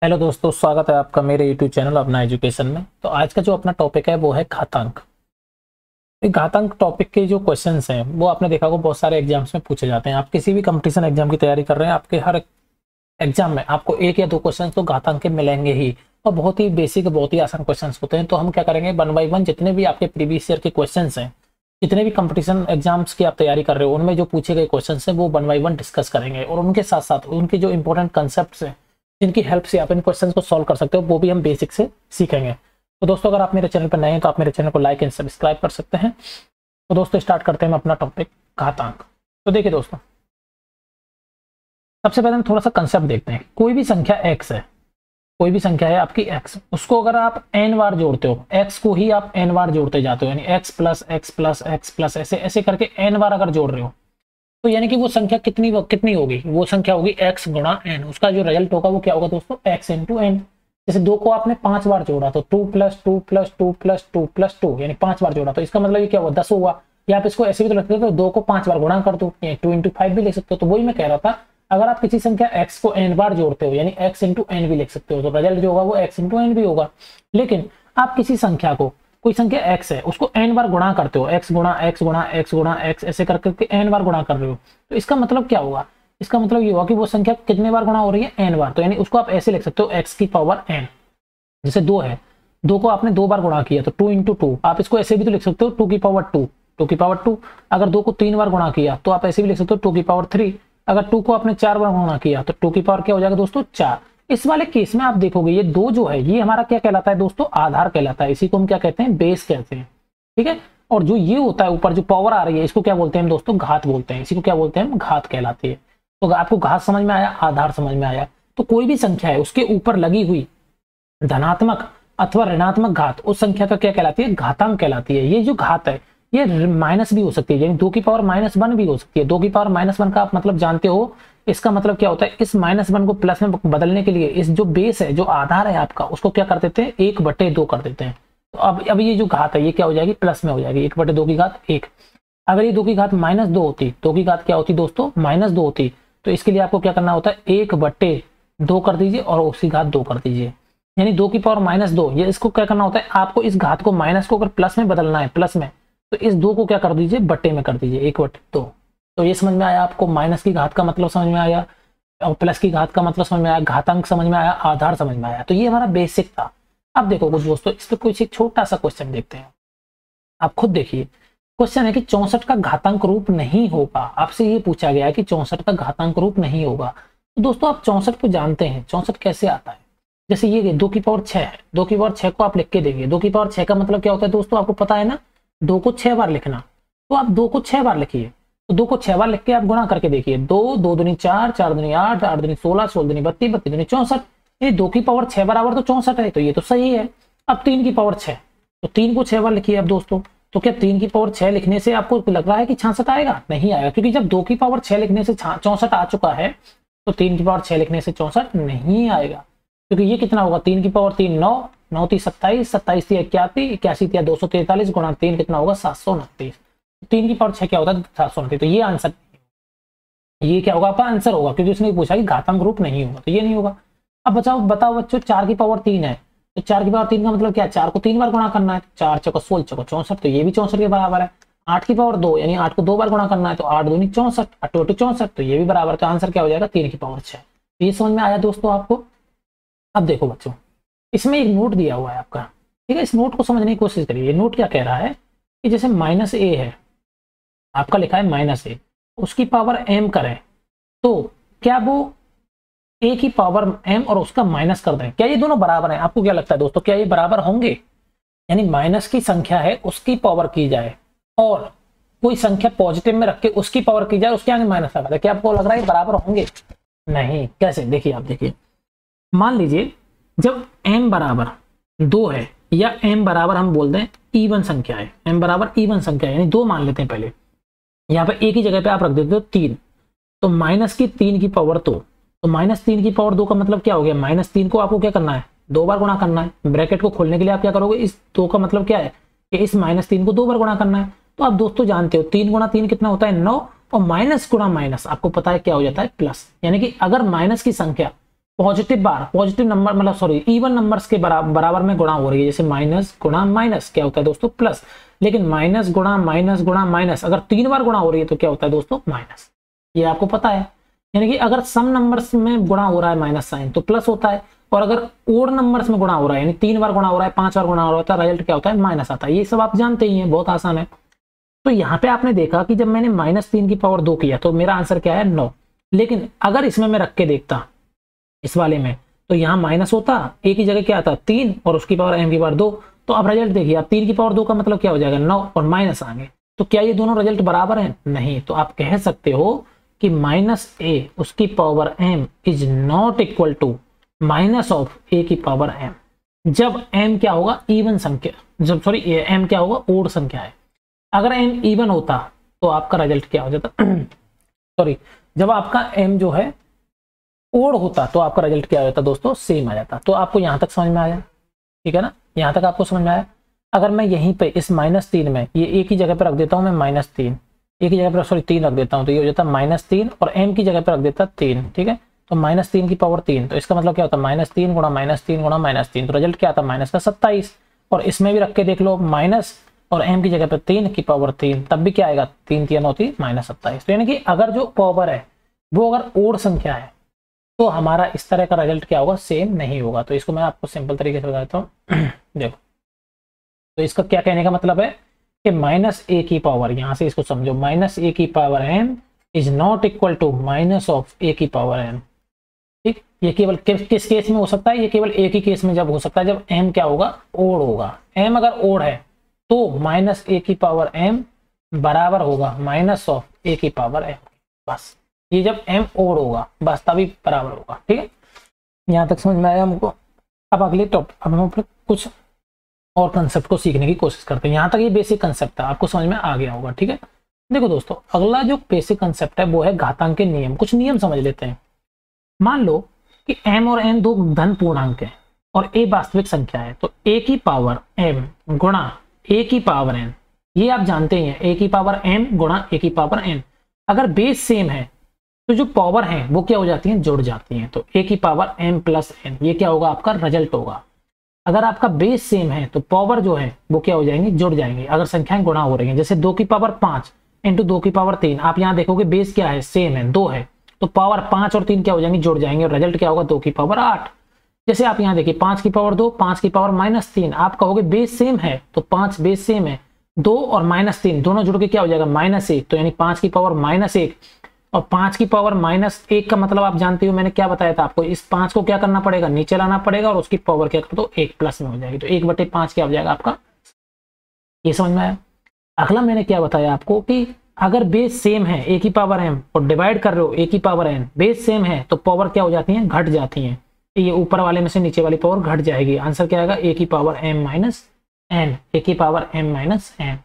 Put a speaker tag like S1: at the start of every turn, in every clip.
S1: Hello दोस्तों, स्वागत है आपका मेरे यूट्यूब चैनल अपना एजुकेशन में। तो आज का जो अपना टॉपिक है वो है घातांक। ये घातांक टॉपिक के जो क्वेश्चंस हैं वो आपने देखा होगा बहुत सारे एग्जाम्स में पूछे जाते हैं। आप किसी भी कंपटीशन एग्जाम की तैयारी कर रहे हैं, आपके हर एग्जाम में आपको एक या दो क्वेश्चन तो घातांक के मिलेंगे ही, और बहुत ही बेसिक बहुत ही आसान क्वेश्चन होते हैं। तो हम क्या करेंगे, वन बाई वन जितने भी आपके प्रीवियस ईयर के क्वेश्चन हैं, जितने भी कंपटीशन एग्जाम्स की आप तैयारी कर रहे हो उनमें जो पूछे गए क्वेश्चन हैं वो वन बाई वन डिस्कस करेंगे, और उनके साथ साथ उनके जो इंपॉर्टेंट कंसेप्ट हैं जिनकी हेल्प से आप इन क्वेश्चंस को सॉल्व कर सकते हो वो भी हम बेसिक से सीखेंगे। तो दोस्तों, अगर आप मेरे चैनल पर नए हैं तो आप मेरे चैनल को लाइक एंड सब्सक्राइब कर सकते हैं। तो दोस्तों, स्टार्ट करते हैं अपना टॉपिक घातांक। तो देखिए दोस्तों, सबसे पहले हम थोड़ा सा कंसेप्ट देखते हैं। कोई भी संख्या x है, कोई भी संख्या है आपकी x, उसको अगर आप n बार जोड़ते हो, x को ही आप n बार जोड़ते जाते हो, यानी x plus x plus x plus ऐसे ऐसे करके n बार अगर जोड़ रहे हो, तो यानी कि वो संख्या कितनी कितनी होगी, वो संख्या होगी x गुणा n। उसका जो रिजल्ट होगा वो क्या होगा दोस्तों, x इंटू n। जैसे 2 को आपने 5 बार जोड़ा तो 2 प्लस 2 प्लस 2 प्लस 2 प्लस 2, यानी 5 बार जोड़ा तो इसका मतलब ये क्या हुआ, 10 हुआ। या आप इसको ऐसे भी तो लिख सकते हो, 2 को 5 बार गुणा कर दो, 2 इंटू 5 भी लिख सकते हो। तो वही मैं कह रहा था, अगर आप किसी संख्या x को n बार जोड़ते हो यानी x इंटू n भी लिख सकते हो, तो रिजल्ट जो होगा वो x इंटू n भी होगा। लेकिन आप किसी संख्या को, कोई संख्या x है उसको n बार गुणा करते हो, x गुणा x गुणा x गुणा x ऐसे करके n बार गुणा कर रहे हो, तो इसका मतलब क्या होगा, इसका मतलब ये होगा कि वो संख्या कितने बार गुणा हो रही है, n बार। तो यानी उसको आप ऐसे लिख सकते हो x की पावर n। जैसे 2 है, 2 को आपने 2 बार गुणा किया तो 2 इंटू 2, आप इसको ऐसे भी तो लिख सकते हो 2 की पावर 2, 2 की पावर 2। अगर 2 को 3 बार गुणा किया तो आप ऐसे भी लिख सकते हो 2 की पावर 3। अगर 2 को आपने 4 बार गुणा किया तो 2 की पावर क्या हो जाएगा दोस्तों, 4। इस वाले केस में आप देखोगे ये 2 जो है ये हमारा क्या कहलाता है दोस्तों, आधार कहलाता है। इसी को हम क्या कहते हैं, बेस कहते हैं, ठीक है। और जो ये होता है ऊपर जो पावर आ रही है इसको क्या बोलते हैं दोस्तों, घात बोलते हैं। इसी को क्या बोलते हैं, घात कहलाती है। तो आपको घात समझ में आया, आधार समझ में आया। तो कोई भी संख्या है उसके ऊपर लगी हुई धनात्मक अथवा ऋणात्मक घात उस संख्या का क्या कहलाती है, घातांक कहलाती है। ये जो घात है ये माइनस भी हो सकती है, यानी 2 की पावर -1 भी हो सकती है। 2 की पावर -1 का आप मतलब जानते हो, इसका मतलब क्या होता है, इस -1 को प्लस में बदलने के लिए इस जो बेस है, जो आधार है आपका, उसको क्या कर देते हैं, 1/2 कर देते हैं। तो अब ये जो घात है ये क्या हो जाएगी, प्लस में हो जाएगी, 1/2 की घात 1। अगर ये 2 की घात -2 होती, 2 की घात क्या होती दोस्तों, -2 होती, तो इसके लिए आपको क्या करना होता है, 1/2 कर दीजिए और उसी घात 2 कर दीजिए, यानी 2 की पावर -2। ये इसको क्या करना होता है, आपको इस घात को माइनस को अगर प्लस में बदलना है, प्लस में, तो इस 2 को क्या कर दीजिए, बट्टे में कर दीजिए, 1/2। तो ये समझ में आया आपको, माइनस की घात का मतलब समझ में आया और प्लस की घात का मतलब समझ में आया, घातांक समझ में आया, आधार समझ में आया। तो ये हमारा बेसिक था। अब देखो कुछ दोस्तों, इस पर कुछ एक छोटा सा क्वेश्चन देखते हैं। आप खुद देखिए, क्वेश्चन है कि 64 का घातांक रूप नहीं होगा। आपसे ये पूछा गया है कि 64 का घातांक रूप नहीं होगा। तो दोस्तों आप 64 को जानते हैं, 64 कैसे आता है। जैसे ये 2 की पावर 6 है, 2 की पावर 6 को आप लिख के देखिए। 2 की पावर 6 का मतलब क्या होता है दोस्तों, आपको पता है ना, 2 को 6 बार लिखना। तो आप 2 को 6 बार लिखिए, तो 2 को 6 बार लिख के आप गुणा करके देखिए। 2 2 दूनी 4, 4 दूनी 8, 8 दूनी 16, 16 दूनी 32, 32 दूनी 64। ये 2 की पावर 6 बराबर तो 64 है, तो ये तो सही है। अब 3 की पावर 6, तो 3 को 6 बार लिखिए अब दोस्तों। तो क्या 3 की पावर 6 लिखने से आपको लग रहा है कि 66 आएगा? नहीं आएगा, क्योंकि जब 2 की पावर 6 लिखने से 64 आ चुका है, तो 3 की पावर 6 लिखने से 64 नहीं आएगा। क्योंकि ये कितना होगा, 3 की पावर 3 9, 9 3 27, 27 3 81, 81 3 243 गुणा 3 कितना होगा, 729। 3 की पावर 6 क्या होता है, 729। तो ये आंसर, ये क्या होगा आपका आंसर होगा, क्योंकि उसने पूछा कि घातांक रूप नहीं होगा, तो ये नहीं होगा। अब बताओ बच्चों, 4 की पावर 3 है, तो 4 की पावर 3 का मतलब क्या है, 4 को 3 बार गुणा करना है, 4 चौका 16 चौका 64, तो ये भी 64 के बराबर है। 8 की पावर 2 यानी 8 को 2 बार गुणा करना है, तो 8 दूनी 64, 8 8 64, तो ये भी बराबर है। तो आंसर क्या हो जाएगा, 3 की पावर 6। ये समझ में आया दोस्तों आपको। अब देखो बच्चों, इसमें एक नोट दिया हुआ है आपका, ठीक है। इस नोट को समझने की कोशिश करिए। ये नोट क्या कह रहा है कि जैसे -a है, आपका लिखा है -a, उसकी पावर m करें, तो क्या वो a की पावर m और उसका माइनस कर दें, क्या ये दोनों बराबर हैं? आपको क्या लगता है दोस्तों, क्या ये बराबर होंगे? यानी माइनस की संख्या है उसकी पावर की जाए और कोई संख्या पॉजिटिव में रख के उसकी पावर की जाए, उसके आगे माइनस लगा दे, क्या आपको लग रहा है ये बराबर होंगे? नहीं। कैसे, देखिए आप देखिए, मान लीजिए जब m बराबर 2 है, या m बराबर हम बोल दें इवन संख्या है, m बराबर इवन संख्या है, यानी 2 मान लेते हैं पहले। यहाँ पे एक ही जगह पे आप रख देते हो 3, तो माइनस की 3 की पावर 2, तो -3 की पावर 2 का मतलब क्या हो गया, -3 को आपको क्या करना है, 2 बार गुणा करना है। ब्रैकेट को खोलने के लिए आप क्या करोगे, इस 2 का मतलब क्या है कि इस -3 को 2 बार गुणा करना है। तो आप दोस्तों जानते हो 3 गुणा 3 कितना होता है, 9, और माइनस गुणा माइनस आपको पता है क्या हो जाता है, प्लस। यानी कि अगर माइनस की संख्या पॉजिटिव बार, पॉजिटिव नंबर मतलब सॉरी इवन नंबर्स के बराबर में गुणा हो रही है, जैसे माइनस गुणा माइनस क्या होता है दोस्तों प्लस, लेकिन माइनस गुणा माइनस अगर 3 बार गुणा हो रही है तो क्या होता है दोस्तों माइनस, ये आपको पता है। यानी कि अगर सम नंबर्स में गुणा हो रहा है माइनस साइन तो प्लस होता है, और अगर ओड नंबर्स में गुणा हो रहा है यानी 3 बार गुणा हो रहा है 5 बार गुणा हो रहा है रिजल्ट क्या होता है माइनस आता है। ये सब आप जानते ही हैं, बहुत आसान है। तो यहाँ पे आपने देखा कि जब मैंने -3 की पावर 2 किया तो मेरा आंसर क्या है 9, लेकिन अगर इसमें मैं रख के देखता इस वाले में तो यहाँ माइनस होता, एक ही जगह क्या आता 3 और उसकी पावर m की पावर 2। तो अब रिजल्ट देखिए, आप 3 की पावर 2 का मतलब क्या हो जाएगा 9 और माइनस आगे, तो क्या ये दोनों रिजल्ट बराबर हैं? नहीं। तो आप कह सकते हो कि -a उसकी power m is not equal to minus of a की पावर m, जब m क्या होगा इवन संख्या, जब सॉरी m क्या होगा ओड संख्या है। अगर m इवन होता तो आपका रिजल्ट क्या हो जाता सॉरी जब आपका m जो है ओड होता तो आपका रिजल्ट क्या हो जाता दोस्तों सेम आ जाता। तो आपको यहां तक समझ में आया, ठीक है ना, यहां तक आपको समझ में आया। अगर मैं यहीं पे इस -3 में ये एक ही जगह पे रख देता हूं मैं -3, एक ही जगह पे सॉरी 3 रख देता हूं तो ये हो जाता -3 और m की जगह पे रख देता 3, ठीक है। तो -3 की पावर 3 तो इसका मतलब क्या होता है -3 गुणा -3 गुणा -3, तो रिजल्ट क्या आता है माइनस का 27। और इसमें भी रख के देख लो माइनस और m की जगह पे 3 की पावर 3, तब भी क्या आएगा 3 3 होती -27। तो यानी कि अगर जो पावर है वो अगर ओड संख्या है तो हमारा इस तरह का रिजल्ट क्या होगा सेम नहीं होगा। तो इसको मैं आपको सिंपल तरीके से बताता हूँ देखो, तो इसका क्या कहने का मतलब है कि -a की पावर, यहां से इसको समझो, -a की power m is not equal to minus of a की पावर m। ठीक, ये केवल किस केस में हो सकता है? ये केवल एक ही केस में जब हो सकता है जब m क्या होगा ओड होगा। m अगर ओड है तो -a की पावर m बराबर होगा माइनस ऑफ a की पावर m, बस ये जब m ओड होगा बस तभी बराबर होगा। ठीक है, यहां तक समझ में आया हमको। अब अगले टॉपिक, अब हम कुछ और कंसेप्ट को सीखने की कोशिश करते हैं। यहाँ तक ये बेसिक कंसेप्ट है, आपको समझ में आ गया होगा। ठीक है, देखो दोस्तों अगला जो बेसिक कंसेप्ट है वो है घातांक के नियम। कुछ नियम समझ लेते हैं। मान लो कि m और n दो धन पूर्णांक है और a वास्तविक संख्या है, तो a की पावर m गुणा a की पावर n, ये आप जानते ही हैं a की पावर m गुणा a की पावर n। अगर बेस सेम है तो जो पावर है वो क्या हो जाती है जुड़ जाती हैं, तो a की पावर m प्लस n ये क्या होगा आपका रिजल्ट होगा। अगर आपका बेस सेम है तो पावर जो है वो क्या हो जाएंगे जुड़ जाएंगे अगर संख्याएं गुणा हो रही हैं। जैसे 2 की पावर 5 इंटू 2 की पावर 3, आप यहाँ देखोगे बेस क्या है सेम है 2 है, तो पावर 5 और 3 क्या हो जाएंगे जुड़ जाएंगे और रिजल्ट क्या होगा 2 की पावर 8। जैसे आप यहाँ देखिए 5 की पावर 2 5 की पावर -3, आप कहोगे बेस सेम है तो 5 बेस सेम है, 2 और -3 दोनों जुड़ के क्या हो जाएगा -1, तो यानी 5 की पावर -1 और 5 की पावर -1 का मतलब आप जानते हो मैंने क्या बताया था आपको, इस 5 को क्या करना पड़ेगा नीचे लाना पड़ेगा और उसकी पावर क्या कर दो 1 प्लस में हो जाएगी, तो 1/5 क्या हो जाएगा आपका, ये समझ में आया। अगला मैंने क्या बताया आपको कि अगर बेस सेम है a की पावर m और डिवाइड कर रहे हो a की पावर n, बेस सेम है तो पावर क्या हो जाती है घट जाती है, ये ऊपर वाले में से नीचे वाली पावर घट जाएगी। आंसर क्या आएगा a की power m minus n, a की पावर m माइनस n।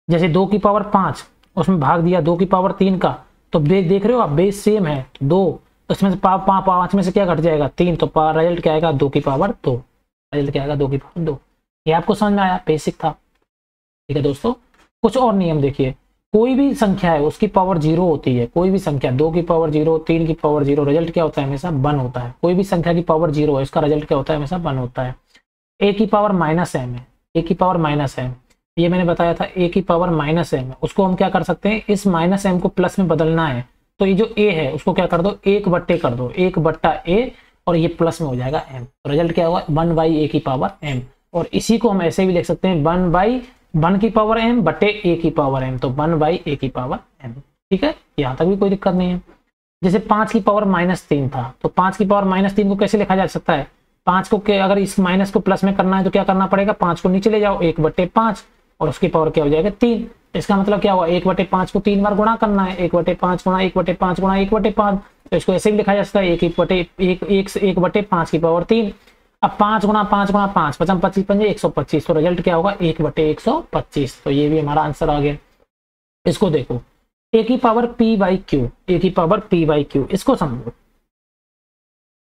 S1: जैसे 2 की पावर 5 उसमें भाग दिया 2 की पावर 3 का, तो देख रहे हो आप बेस सेम है 2, उसमें से 5 में से क्या घट जाएगा 3, तो रिजल्ट क्या आएगा 2 की पावर 2, रिजल्ट क्या आएगा 2 की पावर 2। ये आपको समझ में आया, बेसिक था। ठीक है दोस्तों, कुछ और नियम देखिए। कोई भी संख्या है उसकी पावर 0 होती है, कोई भी संख्या 2 की पावर 0 3 की पावर 0, रिजल्ट क्या होता है हमेशा 1 होता है। कोई भी संख्या की पावर 0 है इसका रिजल्ट क्या होता है हमेशा 1 होता है। a की पावर -m है, a की पावर -m, ये मैंने बताया था a की पावर -m है, उसको हम क्या कर सकते हैं इस -m को प्लस में बदलना है, तो ये जो a है उसको क्या कर दो 1/a कर दो, 1/a और ये प्लस में हो जाएगा m, तो रिजल्ट क्या होगा 1/a की पावर m। और इसी को हम ऐसे भी लिख सकते हैं 1/1 की पावर m बटे a की पावर m, तो 1/a की पावर m। ठीक है, यहाँ तक भी कोई दिक्कत नहीं है। जैसे 5 की पावर -3 था, तो 5 की पावर -3 को कैसे लिखा जा सकता है, 5 को अगर इस माइनस को प्लस में करना है तो क्या करना पड़ेगा 5 को नीचे ले जाओ 1/5 और उसकी पावर क्या हो जाएगा 3। इसका मतलब क्या हुआ 1/5 को 3 बार गुणा करना है, 1/5 गुणा 1/5 गुणा 1/5, तो इसको ऐसे भी लिखा जा सकता है 1/5 की पावर 3। अब 5 गुणा 5 गुणा 5 5 25 5 125, तो रिजल्ट क्या होगा 1/125, तो ये भी हमारा आंसर आ गया। इसको देखो a की पावर p/q, a की पावर p/q, इसको समझो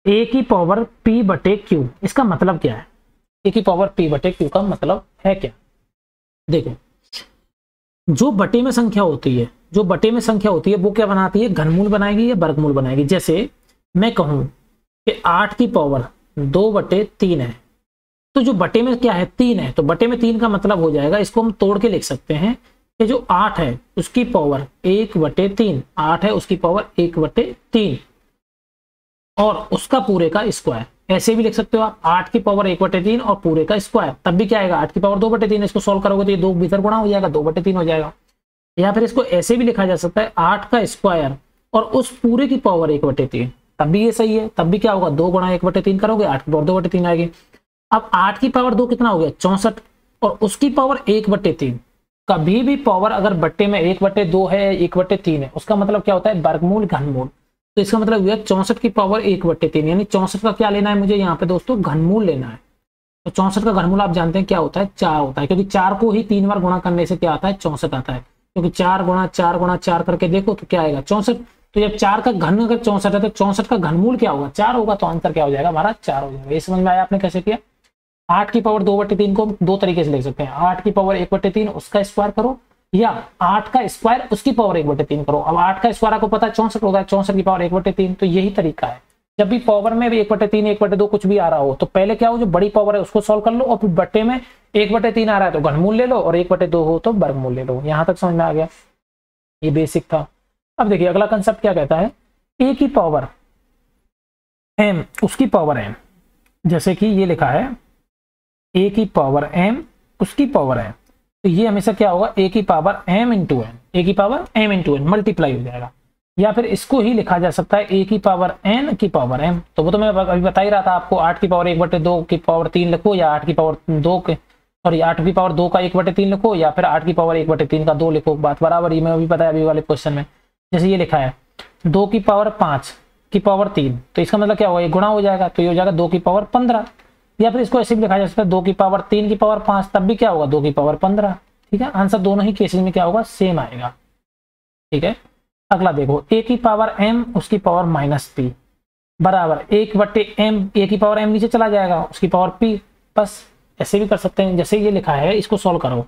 S1: a की पावर p/q, इसका मतलब क्या है, a की पावर p/q का मतलब है क्या। देखो जो बटे में संख्या होती है, जो बटे में संख्या होती है वो क्या बनाती है घनमूल बनाएगी या वर्गमूल बनाएगी। जैसे मैं कहूं कि 8 की पावर 2/3 है, तो जो बटे में क्या है 3 है, तो बटे में 3 का मतलब हो जाएगा, इसको हम तोड़ के लिख सकते हैं कि जो 8 है उसकी पावर 1/3, 8 है उसकी पावर 1/3 और उसका पूरे का स्क्वायर। ऐसे भी लिख सकते हो आप 8 की पावर 1/3 और पूरे का स्क्वायर, तब भी क्या आएगा 8 की पावर 2/3, इसको सॉल्व करोगे तो ये 2 भीतर गुणा हो जाएगा, 2/3 हो जाएगा। या फिर इसको ऐसे भी लिखा जा सकता है 8 का स्क्वायर और उस पूरे की पावर 1/3, तब भी ये सही है, तब भी क्या होगा 2 गुणा 1/3 करोगे 8 की पावर 2/3 आएगी। अब 8 की पावर 2 कितना हो गया 64 और उसकी पावर 1/3। कभी भी पावर अगर बट्टे में 1/2 है 1/3 है, उसका मतलब क्या होता है वर्गमूल घनमूल। तो इसका मतलब हुआ 64 की पावर 1/3, यानी 64 का क्या लेना है मुझे यहाँ पे दोस्तों घनमूल लेना है। तो 64 का घनमूल आप जानते हैं क्या होता है 4 होता है, क्योंकि 4 को ही 3 बार गुणा करने से क्या आता है 64 आता है, क्योंकि 4 गुणा 4 गुणा 4 करके देखो तो क्या आएगा 64। तो जब 4 का घन अगर 64 है तो 64 का घनमूल क्या होगा 4 होगा, तो आंसर क्या हो जाएगा हमारा 4 हो जाएगा। ये समझ में आया आपने कैसे किया। 8 की पावर 2/3 को दो तरीके से लिख सकते हैं, 8 की पावर 1/3 उसका स्क्वायर करो या 8 का स्क्वायर उसकी पावर 1/3 करो। अब 8 का स्क्वायर आपको पता है 64 होता है, 64 की पावर 1/3, तो यही तरीका है। जब भी पावर में भी 1/3 1/2 कुछ भी आ रहा हो तो पहले क्या हो जो बड़ी पावर है उसको सॉल्व कर लो और फिर बट्टे में 1/3 आ रहा है तो घनमूल ले लो और 1/2 हो तो वर्गमूल ले लो। यहां तक समझ में आ गया, ये बेसिक था। अब देखिए अगला कंसेप्ट क्या कहता है, ए की पावर m उसकी पावर m, जैसे कि ये लिखा है a की पावर m उसकी पावर m, तो ये हमेशा क्या होगा a की power m into n, a की power m into n multiply हो जाएगा। या फिर इसको ही लिखा जा सकता है a की पावर n की पावर m, तो वो तो मैं अभी बता ही रहा था आपको 8 की पावर 1/2 की पावर 3 लिखो या 8 की पावर 2 के सॉरी 8 की पावर 2 का 1/3 लिखो या फिर 8 की पावर 1/3 का 2 लिखो, बात बराबर ही मैं अभी बताया अभी वाले क्वेश्चन में। जैसे ये लिखा है 2 की पावर 5 की पावर 3, तो इसका मतलब क्या होगा ये गुणा हो जाएगा, तो ये हो जाएगा 2 की पावर 15। या फिर इसको ऐसे भी लिखा जा सकता है 2 की पावर 3 की पावर 5, तब भी क्या होगा 2 की पावर 15। ठीक है, आंसर दोनों ही केसेस में क्या होगा सेम आएगा। ठीक है, अगला देखो a की पावर m उसकी पावर -p बराबर 1/m, a की पावर m नीचे चला जाएगा उसकी पावर p, बस ऐसे भी कर सकते हैं। जैसे ये लिखा है इसको सोल्व करो,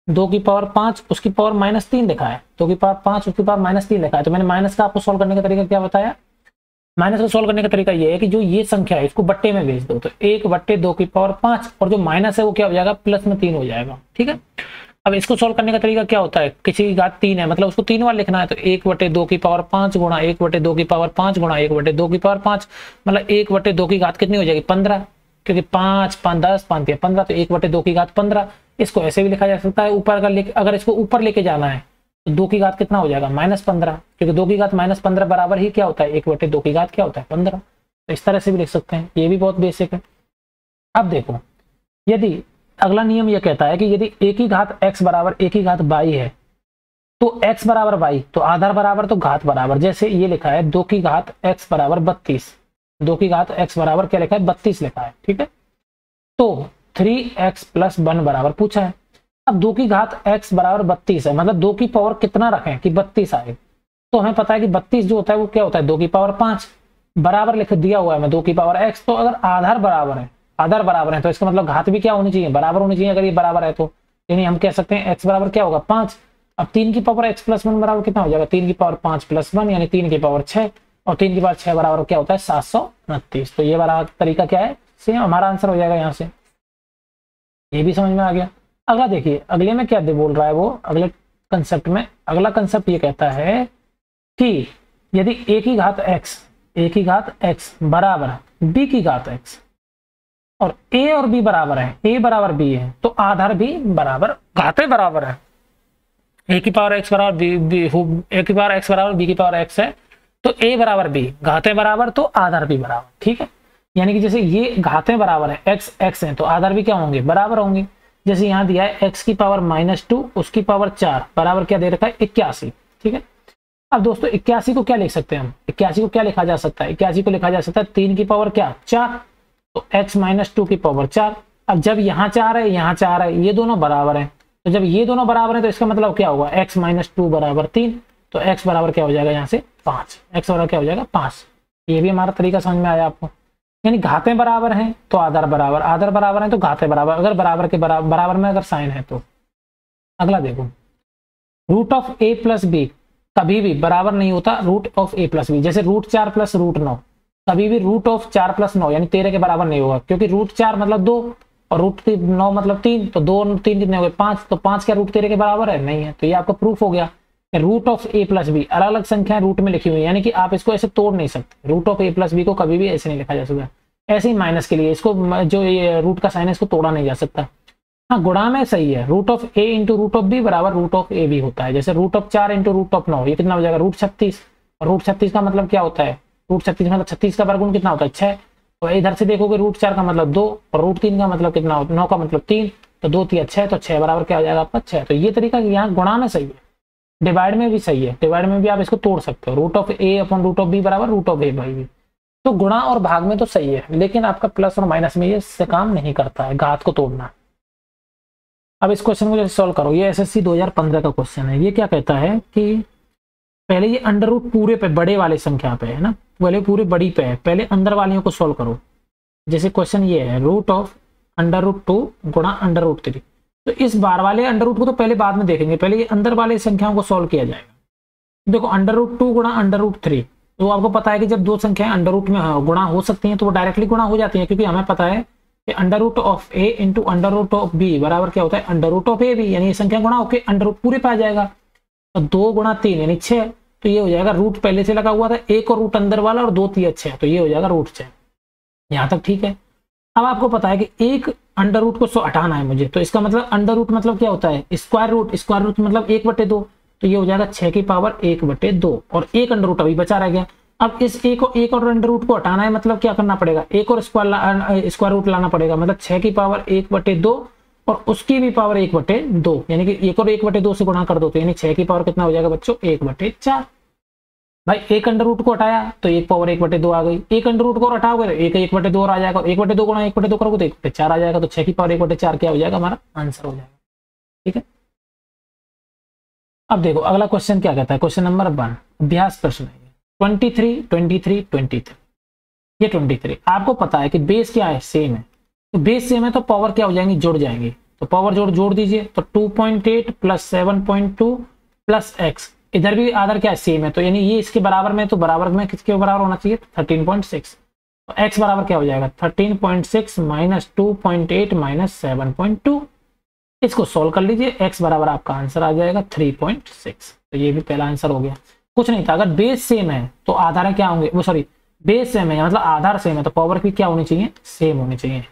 S1: 2 की पावर 5 उसकी पावर -3 लिखा है, 2 की पावर 5 उसकी पावर -3 लिखा है, तो मैंने माइनस का आपको सोल्व करने का तरीका क्या बताया, माइनस को सोल्व करने का तरीका ये है कि जो ये संख्या है इसको बट्टे में भेज दो, तो 1/2 की पावर 5 और जो माइनस है वो क्या हो जाएगा प्लस में 3 हो जाएगा। ठीक है, अब इसको सोल्व करने का तरीका क्या होता है, किसी की घात 3 है मतलब उसको 3 बार लिखना है, तो 1/2 की पावर 5 गुणा 1/2 की पावर 5 गुणा 1/2 की पावर 5, मतलब 1/2 की घात कितनी हो जाएगी 15, क्योंकि 5 5 10 5 15, तो 1/2 की घात 15। इसको ऐसे भी लिखा जा सकता है ऊपर अगर इसको ऊपर लेके जाना है तो 2 की घात कितना हो जाएगा -15, क्योंकि 2 की घात -15 बराबर ही क्या होता है 1/2 की घात क्या होता है 15। तो इस तरह से भी लिख सकते हैं, ये भी बहुत बेसिक है। अब देखो यदि अगला नियम यह कहता है कि यदि a की घात x बराबर a की घात y है तो x बराबर y, तो आधार बराबर तो घात बराबर, जैसे ये लिखा है 2 की घात x बराबर 32, 2 की घात x बराबर क्या लिखा है 32 लिखा है। ठीक है, तो 3x + 1 बराबर पूछा है। अब 2 की घात x बराबर 32 है, मतलब 2 की पावर कितना रखें कि 32 आए, तो हमें पता है कि 32 जो होता है वो क्या होता है 2 की पावर 5 बराबर लिख दिया हुआ है मैं 2 की पावर x, तो अगर आधार बराबर है तो इसका मतलब घात भी क्या होनी चाहिए बराबर होनी चाहिए, अगर ये बराबर है तो यानी हम कह सकते हैं x बराबर क्या होगा 5। अब 3 की पावर x + 1 बराबर कितना हो जाएगा 3 की पावर 5 + 1 यानी 3 की पावर 6 और 3 की पावर 6 बराबर क्या होता है 729। तो ये वाला तरीका क्या है सेम हमारा आंसर हो जाएगा यहाँ से, ये भी समझ में आ गया। अगला देखिए अगले में क्या बोल रहा है वो, अगले कंसेप्ट में अगला कंसेप्ट ये कहता है कि यदि a की घात x बराबर b की घात x और a और b बराबर है, a बराबर b है तो आधार भी बराबर घातें बराबर है, a की पावर x बराबर a की पावर x बराबर b की पावर x है तो a बराबर b, घातें बराबर तो आधार भी बराबर। ठीक है, यानी कि जैसे ये घातें बराबर है x x है तो आधार भी क्या होंगे बराबर होंगे। जैसे यहाँ दिया है x की पावर -2 उसकी पावर 4 बराबर क्या दे रखा है 81। ठीक है, अब दोस्तों 81 को क्या लिख सकते हैं हम, 81 को क्या लिखा जा सकता है 81 को लिखा जा सकता है 3 की पावर क्या 4, तो x - 2 की पावर 4। अब जब यहाँ 4 है यहाँ 4 है ये दोनों बराबर है, तो जब ये दोनों बराबर है तो इसका मतलब क्या होगा x - 2 बराबर 3, तो x बराबर क्या हो जाएगा यहाँ से 5, x बराबर क्या हो जाएगा 5। ये भी हमारा तरीका समझ में आया आपको, यानी घातें बराबर हैं तो आधार बराबर है तो घातें बराबर, अगर बराबर के बराबर में अगर साइन है तो। अगला देखो √a + b कभी भी बराबर नहीं होता √a + b, जैसे √4 + √9 कभी भी रूट ऑफ 4 + 9 यानी 13 के बराबर नहीं होगा, क्योंकि रूट 4 मतलब 2 और रूट 9 मतलब 3, तो 2 और 3 कितने हो गए 5, तो 5 क्या रूट 13 के बराबर है, नहीं है। तो ये आपका प्रूफ हो गया। रूट ऑफ a + b अलग अलग संख्याएं रूट में लिखी हुई है, यानी कि आप इसको ऐसे तोड़ नहीं सकते। रूट ऑफ a + b को कभी भी ऐसे नहीं लिखा जा सकता। ऐसे ही माइनस के लिए इसको जो ये रूट का साइन है इसको तोड़ा नहीं जा सकता। हाँ, गुणा में सही है, root of a into root of b बराबर रूट ऑफ a b होता है। जैसे root of 4 into root of 9 ये कितना हो जाएगा रूट 36, और रूट 36 का मतलब क्या होता है, रूट 36 मतलब 36 का वर्गमूल कितना होता है 6। तो इधर से देखोगे रूट 4 का मतलब 2 और रूट 3 का मतलब कितना होता है 9 का मतलब 3, तो 2 3 6, तो 6 बराबर क्या हो जाएगा आपका 6। तो ये तरीका यहाँ गुणा में सही है, डिवाइड में भी सही है। डिवाइड में भी आप इसको तोड़ सकते हो, root of a upon root of b बराबर root of a by b। तो गुणा और भाग में तो सही है, लेकिन आपका प्लस और माइनस में ये से काम नहीं करता है, घात को तोड़ना। अब इस क्वेश्चन को जैसे सॉल्व करो, ये एसएससी 2015 का क्वेश्चन है। ये क्या कहता है कि पहले ये अंडर रूट पूरे पे बड़े वाले संख्या पे है ना, पहले पूरे बड़ी पे है, पहले अंदर वालियों को सॉल्व करो। जैसे क्वेश्चन ये है रूट ऑफ √2 गुणा √3। तो इस बार वाले अंडर रूट को तो पहले बाद में देखेंगे, पहले ये अंदर वाले संख्याओं को सॉल्व किया जाएगा। देखो √2 गुणा √3, तो आपको पता है कि जब दो संख्याएं अंडर रूट में गुणा हो सकती हैं तो वो डायरेक्टली गुणा हो जाती हैं, क्योंकि हमें पता है कि under root of a into under root of b बराबर क्या होता है under root of a b, यानी ये संख्या गुणा होकर अंडर रूट पूरे पे आ जाएगा। तो 2 गुणा 3 यानी 6, तो ये हो जाएगा रूट पहले से लगा हुआ था, एक और रूट अंदर वाला और 2 3 6, तो ये हो जाएगा रूट 6। यहाँ तक ठीक है। अब आपको पता है कि एक अंडर रूट को हटाना है मुझे, तो इसका मतलब अंडर रूट मतलब क्या होता है स्क्वायर रूट मतलब 1/2, तो ये हो जाएगा 6 की पावर 1/2, और एक अंडर रूट अभी बचा रह गया। अब इस एक और अंडर रूट को हटाना है, मतलब क्या करना पड़ेगा एक और स्क्वायर रूट लाना पड़ेगा, मतलब 6 की पावर 1/2 और उसकी भी पावर 1/2, यानी कि एक और 1/2 से गुणा कर दो, तो यानी 6 की पावर कितना हो जाएगा बच्चों 1/4। भाई एक अंडर रूट को हटाया तो 1 पावर 1/2 आ गई, एक अंडर रूट को हटाओगे तो 1/2 और आ जाएगा, 1/2 गुणा 1/2 करोगे तो 1/4 आ जाएगा, तो 6 की पावर 1/4 क्या हो जाएगा हमारा आंसर हो जाएगा। ठीक है। अब देखो अगला क्वेश्चन क्या कहता है, क्वेश्चन नंबर 1 अभ्यास प्रश्न है 23 23 23। ये 23 आपको पता है कि बेस क्या है सेम है, तो बेस सेम है तो पावर क्या हो जाएंगी जुड़ जाएंगी, तो पावर जोड़ दीजिए, तो 2.8 + 7.2 + x, इधर भी आधार क्या है सेम है, तो यानी ये इसके बराबर में, तो बराबर में किसके बराबर होना चाहिए 13.6, तो x बराबर क्या हो जाएगा 13.6 - 2.8 - 7.2। इसको सोल्व कर लीजिए, x बराबर आपका आंसर आ जाएगा 3.6। तो ये भी पहला आंसर हो गया। कुछ नहीं था, अगर बेस सेम है तो आधार क्या होंगे, वो सॉरी बेस सेम है मतलब आधार सेम है तो पावर भी क्या होनी चाहिए सेम होनी चाहिए।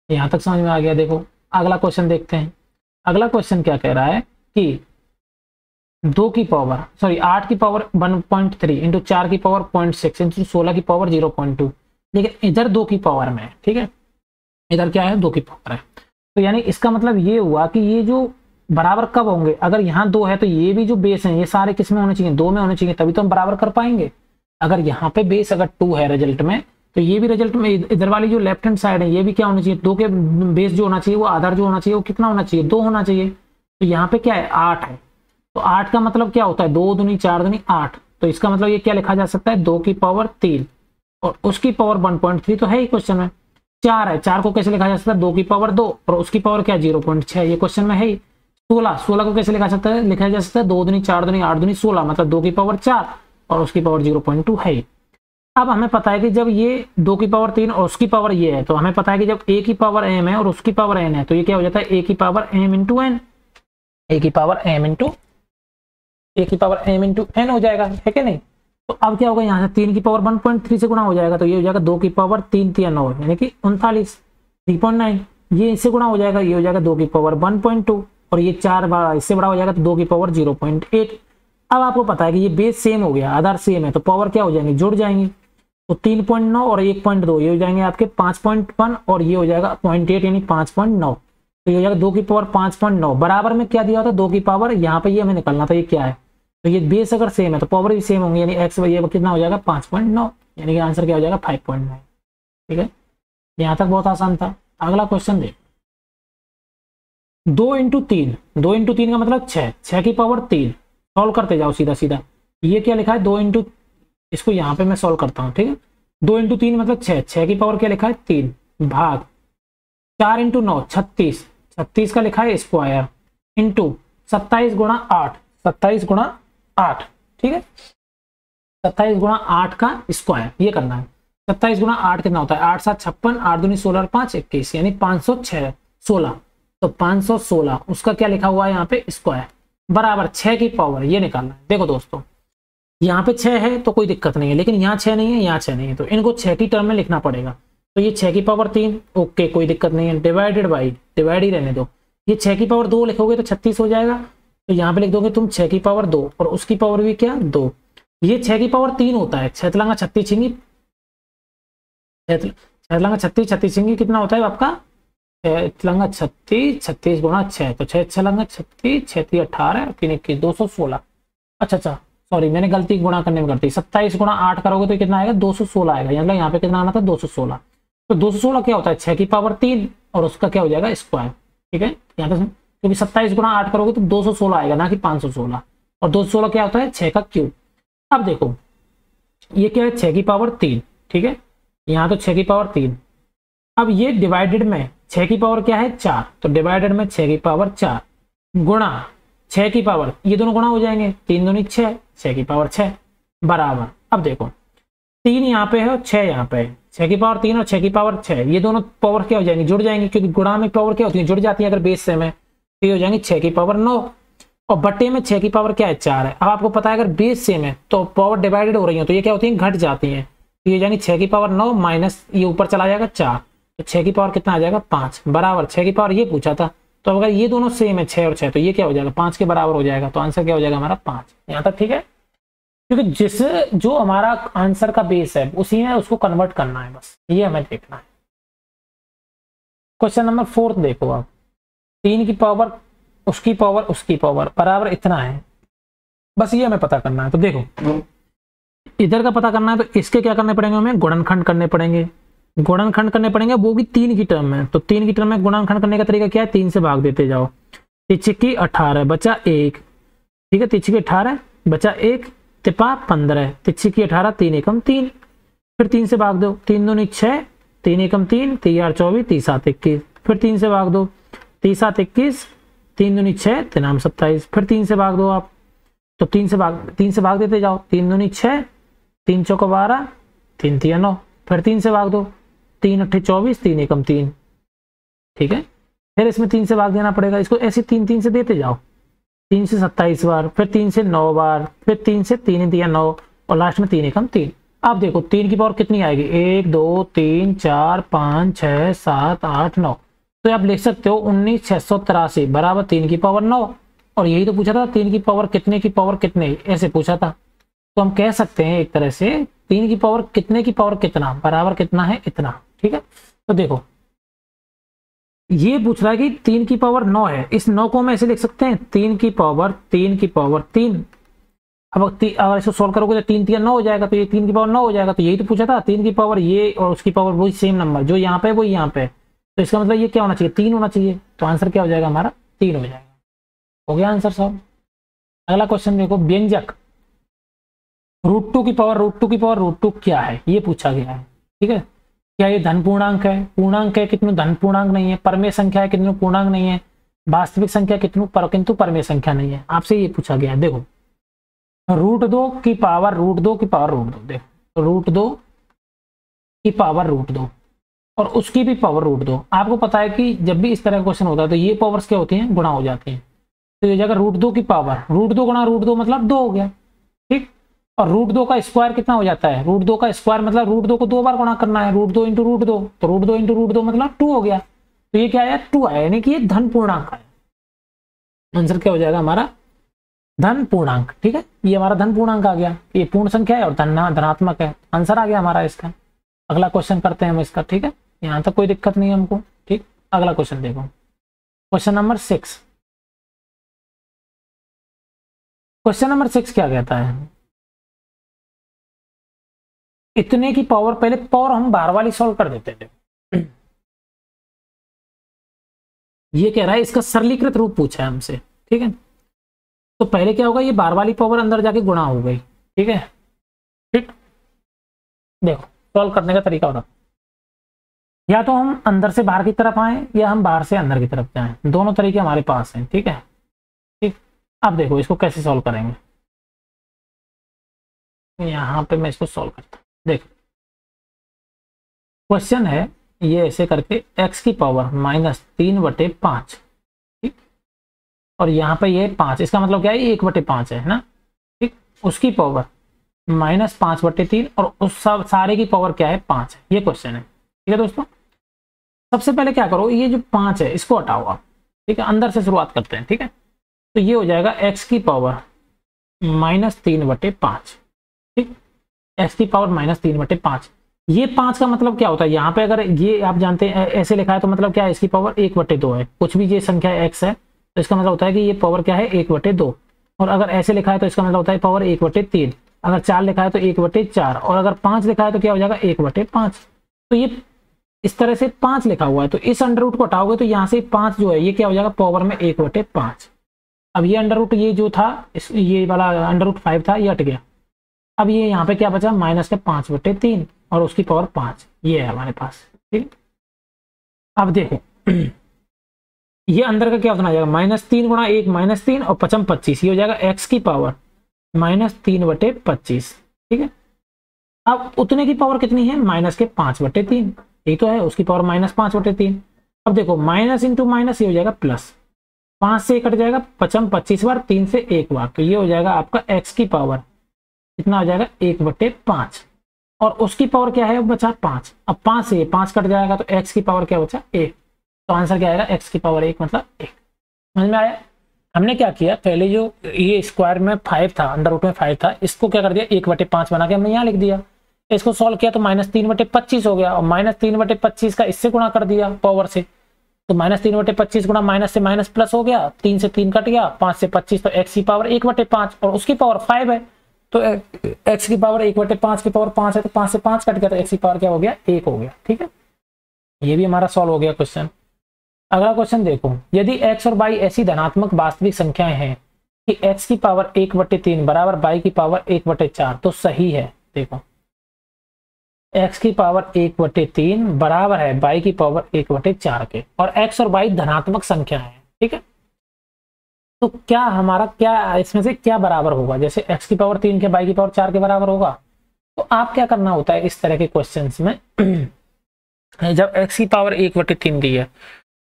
S1: यहां तक समझ में आ गया। देखो अगला क्वेश्चन देखते हैं। अगला क्वेश्चन क्या कह रहा है कि 8 की पावर 1.3 इंटू 4 की पावर 0.6 इंटू 16 की पावर 0.2, लेकिन इधर 2 की पावर में है। ठीक है, इधर क्या है 2 की पावर है, तो यानी इसका मतलब ये हुआ कि ये जो बराबर कब होंगे, अगर यहाँ 2 है तो ये भी जो बेस है ये सारे किस में होने चाहिए 2 में होने चाहिए, तभी तो हम बराबर कर पाएंगे। अगर यहाँ पे बेस अगर 2 है रिजल्ट में, तो ये भी रिजल्ट में इधर वाली जो लेफ्ट हैंड साइड है ये भी क्या होनी चाहिए 2 के बेस जो होना चाहिए वो आधार जो होना चाहिए वो कितना होना चाहिए 2 होना चाहिए। तो यहाँ पे क्या है 8 है, तो 8 का मतलब क्या होता है 2 दूनी 4 दूनी 8, तो इसका मतलब ये क्या लिखा जा सकता है 2 की पावर 3 और उसकी पावर 1.3 तो है ही क्वेश्चन में। 4 है, 4 को कैसे लिखा जा सकता है 2 की पावर 2 और उसकी पावर क्या 0.6, ये क्वेश्चन में है ही। 16 को कैसे लिखा सकता है 2 दूनी 4 दूनी 8 दूनी 16 मतलब 2 की पावर 4 और उसकी पावर 0.2 है ही। अब हमें पता है कि जब ये 2 की पावर 3 और उसकी पावर ये है, तो हमें पता है कि जब a की पावर m है और उसकी पावर n है, तो ये क्या हो जाता है a की power m into n, a की पावर m इंटू n हो जाएगा, है कि नहीं। तो अब क्या होगा यहाँ से 3 की पावर 1.3 से गुणा हो जाएगा, तो ये हो जाएगा 2 की पावर 3 3 9 यानी कि 39 3.9, ये इससे गुणा हो जाएगा, ये हो जाएगा 2 की पावर 1.2 और ये 4 बार इससे बड़ा हो जाएगा तो 2 की पावर 0.8। अब आपको पता है कि ये बेस सेम हो गया, आधार सेम है, तो पावर क्या हो जाएंगी जुड़ जाएंगी, तो 3.9 और 1.2 ये हो जाएंगे आपके 5.1 और ये हो जाएगा 0.8 यानी 5.9, तो ये हो जाएगा 2 की पावर 5.9 बराबर में क्या दिया होता है 2 की पावर, यहाँ पे ये हमें निकलना था ये क्या है, तो ये बेस अगर सेम है तो पावर भी सेम होंगी, यानी x ये कितना हो जाएगा 5.9, यानी कि आंसर क्या हो जाएगा 5.9। ठीक है, यहाँ तक बहुत आसान था। अगला क्वेश्चन देख 2 इंटू 3 का मतलब 6 की पावर 3, सॉल्व करते जाओ सीधा सीधा। ये क्या लिखा है 2 इंटू, इसको यहाँ पे मैं सॉल्व करता हूँ। ठीक है, 2 इंटू 3 मतलब 6 की पावर क्या लिखा है 3 भाग 4 इंटू 9 36 का लिखा है स्क्वायर इंटू 27 गुणा 8 ठीक है, 27 गुणा 8 का स्क्वायर, ये करना है। 27 गुणा 8 कितना होता है, 8 7 56, 8 दूनी 16, 5 21, यानी 506 16। तो 516 उसका क्या लिखा हुआ है यहाँ पे स्क्वायर, बराबर 6 की पावर, ये निकालना है। देखो दोस्तों यहाँ पे 6 है तो कोई दिक्कत नहीं है, लेकिन यहाँ 6 नहीं है, यहाँ 6 नहीं है, तो इनको 6 की टर्म में लिखना पड़ेगा। तो ये 6 की पावर 3, ओके कोई दिक्कत नहीं है, डिवाइडेड बाई, डिवाइड ही रहने दो। ये 6 की पावर 2 लिखोगे तो 36 हो जाएगा, तो यहाँ पे लिख दोगे तुम 6 की पावर 2 और उसकी पावर भी क्या 2। ये 6 की पावर 3 होता है, 6 तिलंगा 36 छिंगी, 6 तिलंगा 36 36 छिंगी कितना होता है आपका 6 तिलंगा 36, 36 गुणा 6, तो 6 तिलंगा 36, 6 3 18, 3 21 216। अच्छा सॉरी मैंने गलती गुणा करने में कर दी, 27 गुणा 8 करोगे तो कितना आएगा 216 आएगा, मतलब यहाँ पे कितना आना था 216। तो 216 क्या होता है 6 की पावर 3 और उसका क्या हो जाएगा स्क्वायर, ठीक है। यहाँ पे क्योंकि 27 गुणा 8 करोगे तो 216 आएगा ना कि 516, और 216 क्या होता है 6 का क्यूब। अब देखो ये क्या है 6 की पावर 3, ठीक है, यहाँ तो 6 की पावर 3। अब ये डिवाइडेड में 6 की पावर क्या है 4, तो डिवाइडेड में 6 की पावर 4 गुणा 6 की पावर, ये दोनों गुणा हो जाएंगे, 3 दूनी 6, 6 की पावर 6 बराबर। अब देखो 3 यहाँ पे है और 6 यहाँ पे है, 6 की पावर 3 और 6 की पावर 6, ये दोनों पावर क्या हो जाएंगी जुड़ जाएंगी, क्योंकि गुणा में पावर क्या होती है जुड़ जाती है अगर बेस सेम है, तो ये हो जाएंगी 6 की पावर 9 और बट्टे में 6 की पावर क्या है 4 है। अब आपको पता है अगर बेस सेम है तो पावर डिवाइडेड हो रही है तो ये क्या होती है घट जाती है, तो ये जाएंगी 6 की पावर 9 माइनस ये ऊपर चला जाएगा 4, तो 6 की पावर कितना आ जाएगा 5 बराबर। 6 की पावर ये पूछा था, तो अगर ये दोनों सेम है 6 और 6 तो ये क्या हो जाएगा 5 के बराबर हो जाएगा, तो आंसर क्या हो जाएगा हमारा 5। यहाँ तक ठीक है, क्योंकि जिस जो हमारा आंसर का बेस है उसी में उसको कन्वर्ट करना है, बस ये हमें देखना है। क्वेश्चन नंबर 4 देखो आप, 3 की पावर उसकी पावर बराबर इतना है, बस ये हमें पता करना है। तो देखो इधर का पता करना है तो इसके क्या करने पड़ेंगे हमें गुणनखंड करने पड़ेंगे, गुणनखंड करने पड़ेंगे, वो भी 3 की टर्म में। तो 3 की टर्म में गुणनखंड करने का तरीका क्या है 3 से भाग देते जाओ, 3 की 18 बचा 1, ठीक है, 3 की 18 बचा 1 तिपा 15, 3 की 18 3 एकम 3, फिर 3 से भाग दो, 3 दूनी 6, 3 एकम 3, 3 8 24, 3 7 21, फिर 3 से भाग दो, 3 7 21, 3 दूनी 6, 3 8 27, फिर 3 से भाग दो आप, तो 3 से भाग देते जाओ, 3 दूनी 6, 3 चौका 12, 3 3 9, फिर 3 से भाग दो, 3 8 24, 3 एकम 3, ठीक है, फिर इसमें 3 से भाग देना पड़ेगा, इसको ऐसे 3 3 से देते जाओ, 3 से 27 बार, फिर 3 से 9 बार, फिर 3 से 3 दिया 9 और लास्ट में 3 एकम 3। अब देखो 3 की पावर कितनी आएगी 1 2 3 4 5 6 7 8 9, तो आप लिख सकते हो 19 683 बराबर 3 की पावर 9, और यही तो पूछा था 3 की पावर कितने ऐसे पूछा था। तो हम कह सकते हैं एक तरह से 3 की पावर कितना बराबर कितना है इतना, ठीक है। तो देखो ये पूछ रहा है कि 3 की पावर 9 है, इस 9 को हम ऐसे लिख सकते हैं 3 की पावर 3। अब अगर इसको सोल्व करोगे तो 3 3 9 हो जाएगा, तो ये 3 की पावर 9 हो जाएगा। तो यही तो पूछा था 3 की पावर ये और उसकी पावर वही सेम नंबर जो यहाँ पे वही यहाँ पे, तो इसका मतलब ये क्या होना चाहिए 3 होना चाहिए, तो आंसर क्या हो जाएगा हमारा 3 हो जाएगा। हो गया आंसर सॉल्व। अगला क्वेश्चन देखो, व्यंजक √2 की पावर √2 क्या है ये पूछा गया है, ठीक है। क्या ये धन पूर्णांक है कितनु धन पूर्णांक नहीं है, परमेय संख्या है कितनु पूर्णांक नहीं है, वास्तविक संख्या कितनु किंतु परमेय संख्या नहीं है, आपसे ये पूछा गया है। देखो √2 की पावर √2 देखो √2 की पावर √2 और उसकी भी पावर √2। आपको पता है कि जब भी इस तरह का क्वेश्चन होता है तो ये पावर्स क्या होती हैं गुणा हो जाती हैं, तो ये जगह √2 की पावर √2 गुणा √2 मतलब 2 हो गया, ठीक। और √2 का स्क्वायर कितना हो जाता है, √2 का स्क्वायर मतलब √2 को 2 बार गुणा करना है, √2 इंटू √2, तो √2 इंटू √2 मतलब 2 हो गया, तो ये क्या आया 2 आया, यानी कि ये धन पूर्णांक है। आंसर क्या हो जाएगा हमारा धन पूर्णांक, ठीक है। ये हमारा धन पूर्णांक आ गया, ये पूर्ण संख्या है और धनात्मक है, आंसर आ गया हमारा इसका। अगला क्वेश्चन करते हैं हम इसका, ठीक है, यहाँ तक कोई दिक्कत नहीं है हमको, ठीक। अगला क्वेश्चन देखो, क्वेश्चन नंबर 6। क्वेश्चन नंबर 6 क्या कहता है, इतने की पावर, पहले पावर हम बाहर वाली सॉल्व कर देते थे। ये कह रहा है इसका सरलीकृत रूप पूछा है हमसे, ठीक है। तो पहले क्या होगा, ये बाहर वाली पावर अंदर जाके गुणा हो गई, ठीक है, ठीक। देखो सॉल्व करने का तरीका होता, या तो हम अंदर से बाहर की तरफ आए या हम बाहर से अंदर की तरफ जाएं, दोनों तरीके हमारे पास हैं, ठीक है, ठीक। अब देखो इसको कैसे सॉल्व करेंगे, यहाँ पे मैं इसको सॉल्व करता हूँ। देखो क्वेश्चन है ये ऐसे करके x की पावर -3/5, ठीक, और यहाँ पे ये 5, इसका मतलब क्या है, 1/5 है ना, ठीक, उसकी पावर -5/3 और उस सब सारे की पावर क्या है, 5 है। ये क्वेश्चन है, ठीक है दोस्तों। सबसे पहले क्या करो, ये जो 5 है इसको हटाओ आप, ठीक है, अंदर से शुरुआत करते हैं, ठीक है। तो ये हो जाएगा x की पावर -3/5, ठीक, x की पावर -3/5। ये 5 का मतलब क्या होता है, यहाँ पे अगर ये आप जानते हैं ऐसे लिखा है तो मतलब क्या है, इसकी पावर 1/2 है। कुछ भी ये संख्या x है तो इसका मतलब होता है कि ये पावर क्या है, 1/2। और अगर ऐसे लिखा है तो इसका मतलब होता है पावर 1/3। अगर 4 लिखा है तो 1/4, और अगर 5 लिखा है तो क्या हो जाएगा, 1/5। तो ये इस तरह से 5 लिखा हुआ है, तो इस अंडर रूट को हटाओगे तो यहाँ से 5 जो है ये क्या हो जाएगा, पावर में 1/5। अब ये अंडर रूट ये जो था ये वाला अंडर रूट 5 था, ये हट गया। अब ये यहाँ पे क्या बचा, -5/3 और उसकी पावर 5, ये है हमारे पास, ठीक। अब देखो ये अंदर का क्या होना जाएगा, -3 × 1 -3 और 5 25, ये हो जाएगा x की पावर -3/25, ठीक है। अब उतने की पावर कितनी है, -5/3, यही तो है, उसकी पावर -5/3। अब देखो माइनस इंटू माइनस ये हो जाएगा प्लस, 5 से कट जाएगा 5 25 बार, 3 से 1 बार, तो ये हो जाएगा आपका x की पावर कितना हो जाएगा, 1/5, और उसकी पावर क्या है, बचा 5। अब 5 से 5 कट जाएगा तो x की पावर क्या बचा, 1। तो आंसर क्या आएगा, x की पावर 1 मतलब 1। समझ में आया। हमने क्या किया, पहले जो ये स्क्वायर में 5 था, अंडर रूट में 5 था, इसको क्या कर दिया, 1/5 बना के हमने यहाँ लिख दिया। इसको सॉल्व किया तो -3/25 हो गया, और -3/25 का इससे गुणा कर दिया पावर से, तो -3/25 गुणा माइनस से माइनस प्लस हो गया, 3 से 3 कट गया, 5 से 25, तो x की पावर 1/5 और उसकी पावर 5 है, तो x की पावर 1/5 की पावर 5 है, तो 5 से 5 कट गया, तो x की पावर क्या हो गया, 1 हो गया, ठीक है। ये भी हमारा सॉल्व हो गया क्वेश्चन। अगला क्वेश्चन देखो, यदि x और y ऐसी धनात्मक वास्तविक संख्याएं हैं कि x की पावर 1/3 बराबर y की पावर 1/4, तो सही है। देखो x की पावर 1/3 बराबर है y की पावर 1/4 के, और x और y धनात्मक संख्या है, ठीक है। तो क्या हमारा क्या इसमें से क्या बराबर होगा, जैसे x की पावर 3 के y की पावर 4 के बराबर होगा। तो आप क्या करना होता है इस तरह के क्वेश्चंस में जब x की पावर 1/3 दी है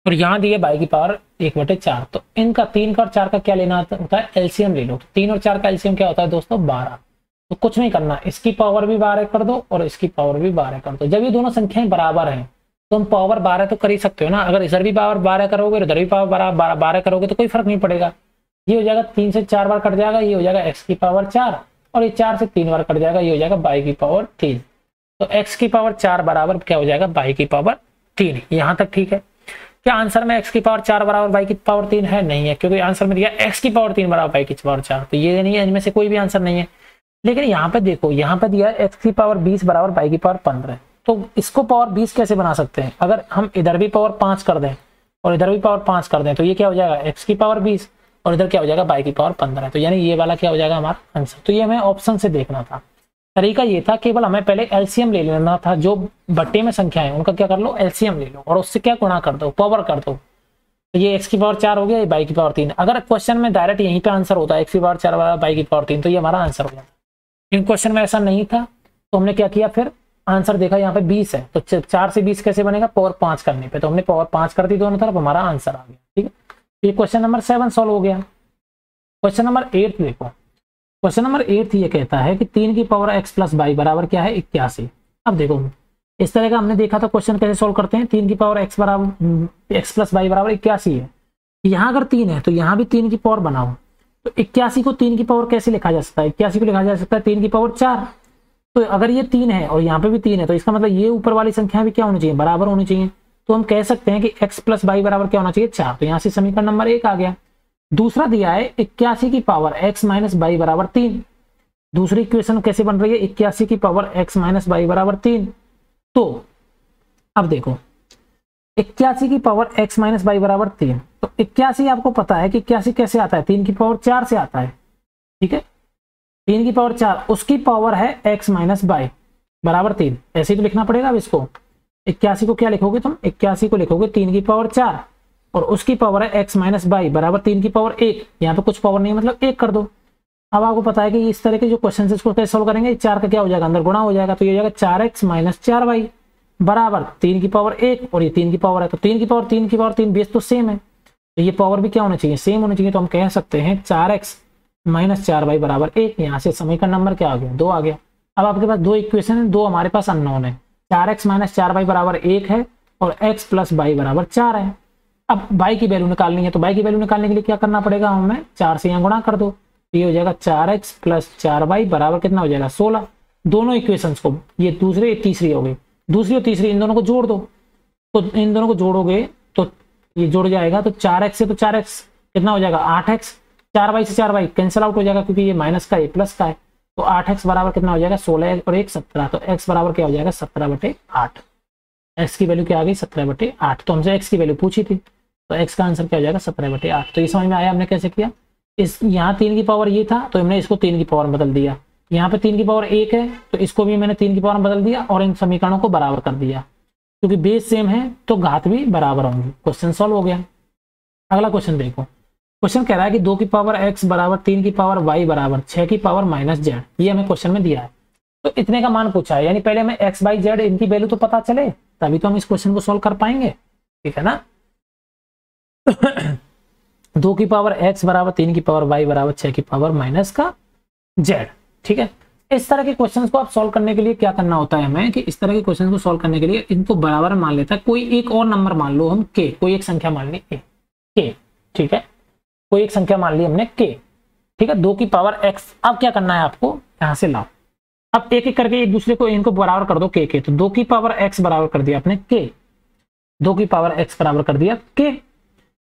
S1: और यहाँ दी है y की पावर 1/4, तो इनका 3 का और 4 का क्या लेना होता है, एलसीएम ले लो। 3 और 4 का एलसीएम क्या होता है दोस्तों, 12। तो कुछ नहीं करना, इसकी पावर भी 12 कर दो और इसकी पावर भी 12 कर दो। जब ये दोनों संख्याएं बराबर हैं तो हम पावर 12 तो कर ही सकते हो ना। अगर इधर भी पावर 12 करोगे, इधर भी पावर 12 करोगे तो कोई फर्क नहीं पड़ेगा। ये हो जाएगा 3 से 4 बार कट जाएगा, ये हो जाएगा x की पावर 4, और ये 4 से 3 बार कट जाएगा, ये हो जाएगा y की पावर 3। तो x की पावर 4 बराबर क्या हो जाएगा, y की पावर 3। यहाँ तक ठीक है। क्या आंसर में x की पावर 4 बराबर y की पावर 3 है, नहीं है, क्योंकि आंसर में दिया x की पावर 3 बराबर y की पावर 4, तो ये नहीं है, इनमें से कोई भी आंसर नहीं है। लेकिन यहाँ पे देखो, यहाँ पे दिया है x की पावर 20 बराबर y की पावर 15, तो इसको पावर 20 कैसे बना सकते हैं, अगर हम इधर भी पावर 5 कर दें और इधर भी पावर 5 कर दें, तो ये क्या हो जाएगा, x की पावर 20 और इधर क्या हो जाएगा, y की पावर 15। तो यानी ये वाला क्या हो जाएगा हमारा आंसर। तो ये हमें ऑप्शन से देखना था, तरीका ये था, केवल हमें पहले एलसीएम ले लेना था, जो बट्टे में संख्या है उनका क्या कर लो, एलसीएम ले लो और उससे क्या गुणा कर दो, पावर कर दो। तो ये x की पावर 4 हो गया, ये y की पावर 3। अगर क्वेश्चन में डायरेक्ट यहीं पे आंसर होता है x की पावर 4 बराबर y की पावर 3, तो ये हमारा आंसर हो जाता। इन क्वेश्चन में ऐसा नहीं था, तो हमने क्या किया, फिर आंसर देखा यहाँ पे 20 है, तो 4 से 20 कैसे बनेगा, पावर 5 करने पे, तो हमने पावर 5 कर दी दोनों तरफ, हमारा आंसर आ गया, ठीक है। ये क्वेश्चन नंबर 7 सॉल्व हो गया। क्वेश्चन नंबर 8 देखो, क्वेश्चन नंबर 8 ये कहता है कि 3 की पावर x प्लस y बराबर क्या है, 81। अब देखो इस तरह का हमने देखा था क्वेश्चन कैसे सोल्व करते हैं। 3 की पावर x बराबर x प्लस y बराबर 81 है। यहाँ अगर 3 है तो यहाँ भी 3 की पावर बनाओ, तो 81 को 3 की पावर कैसे लिखा जा सकता है, 81 को लिखा जा सकता है 3 की पावर 4। तो अगर ये 3 है और यहाँ पे भी 3 है, तो इसका मतलब ये ऊपर वाली संख्या भी क्या होनी चाहिए, बराबर होनी चाहिए। तो हम कह सकते हैं कि x प्लस y बराबर क्या होना चाहिए, 4। तो यहाँ से समीकरण नंबर 1 आ गया। दूसरा दिया है 81 की पावर x माइनस y बराबर 3। दूसरी इक्वेशन कैसे बन रही है, 81 की पावर x माइनस y बराबर 3। तो अब देखो 81 की पावर x माइनस y बराबर 3, तो 81 आपको पता है कि 81 कैसे आता है, 3 की पावर 4 से आता है, ठीक है। 3 की पावर 4, उसकी पावर है x माइनस y बराबर 3, ऐसे ही तो लिखना पड़ेगा। अब इसको 81 को क्या लिखोगे तुम, 81 को लिखोगे 3 की पावर 4 और उसकी पावर है x माइनस y बराबर 3 की पावर 1। यहाँ पे कुछ पावर नहीं मतलब 1 कर दो। अब आपको पता है कि इस तरह के जो क्वेश्चन है इसको कैसे सॉल्व करेंगे, 4 का क्या हो जाएगा अंदर गुणा हो जाएगा, तो ये हो जाएगा 4x माइनस 4y बराबर 3 की पावर 1 और ये 3 की पावर है, तो 3 की पावर 3 की पावर 3 बेस तो सेम है, तो ये पावर भी क्या होना चाहिए, सेम होना चाहिए। तो हम कह सकते हैं 4x माइनस 4y बराबर 1। यहाँ से समीकरण नंबर क्या आ गया, 2 आ गया। अब आपके पास दो इक्वेशन है, दो हमारे पास अननोन है, 4x माइनस 4y बराबर 1 है और x प्लस y बराबर 4 है। अब y की वैल्यू निकालनी है, तो y की वैल्यू निकालने के लिए क्या करना पड़ेगा, हमें 4 से यहाँ गुणा कर दो, ये हो जाएगा 4x प्लस 4y बराबर कितना हो जाएगा 16। दोनों इक्वेशंस को, ये दूसरी ये तीसरी हो गई, दूसरी और तीसरी इन दोनों को जोड़ दो, तो इन दोनों को जोड़ोगे तो ये जुड़ जाएगा, तो 4x से तो 4x कितना हो जाएगा 8x, 4y से 4y कैंसिल आउट हो जाएगा क्योंकि ये माइनस का है प्लस का है, तो 8x बराबर कितना हो जाएगा 16 और 1 17, तो x बराबर क्या हो जाएगा 17/8। x की वैल्यू क्या आ गई 17/8। तो हमसे x की वैल्यू पूछी थी, तो x का आंसर क्या हो जाएगा 17/8। तो ये समझ में आया हमने कैसे किया। इस यहाँ 3 की पावर ये था तो हमने इसको 3 की पावर में बदल दिया, यहाँ पे 3 की पावर 1 है तो इसको भी मैंने 3 की पावर में बदल दिया और इन समीकरणों को बराबर कर दिया, क्योंकि बेस सेम है तो घात भी बराबर होंगी। क्वेश्चन सॉल्व हो गया। अगला क्वेश्चन देखो, क्वेश्चन कह रहा है कि 2 की पावर x बराबर 3 की पावर y बराबर 6 की पावर माइनस z, ये हमें क्वेश्चन में दिया है। तो इतने का मान पूछा है, यानी पहले हमें x बाई z इनकी वैल्यू तो पता चले तभी तो हम इस क्वेश्चन को सोल्व कर पाएंगे, ठीक है ना। 2 की पावर x बराबर 3 की पावर y बराबर 6 की पावर माइनस का z, ठीक है। इस तरह के क्वेश्चंस को आप सॉल्व करने के लिए क्या करना होता है हमें, कि इस तरह के क्वेश्चन को सॉल्व करने के लिए इनको बराबर मान लेता है कोई एक और नंबर मान लो हम k, कोई एक संख्या मान ली k, ठीक है, कोई एक संख्या मान ली हमने k, ठीक है। 2 की पावर x, अब क्या करना है आपको, यहां से लाओ, अब एक एक करके एक दूसरे को इनको बराबर कर दो k के, तो 2 की पावर x बराबर कर दिया आपने k, 2 की पावर x बराबर कर दिया k।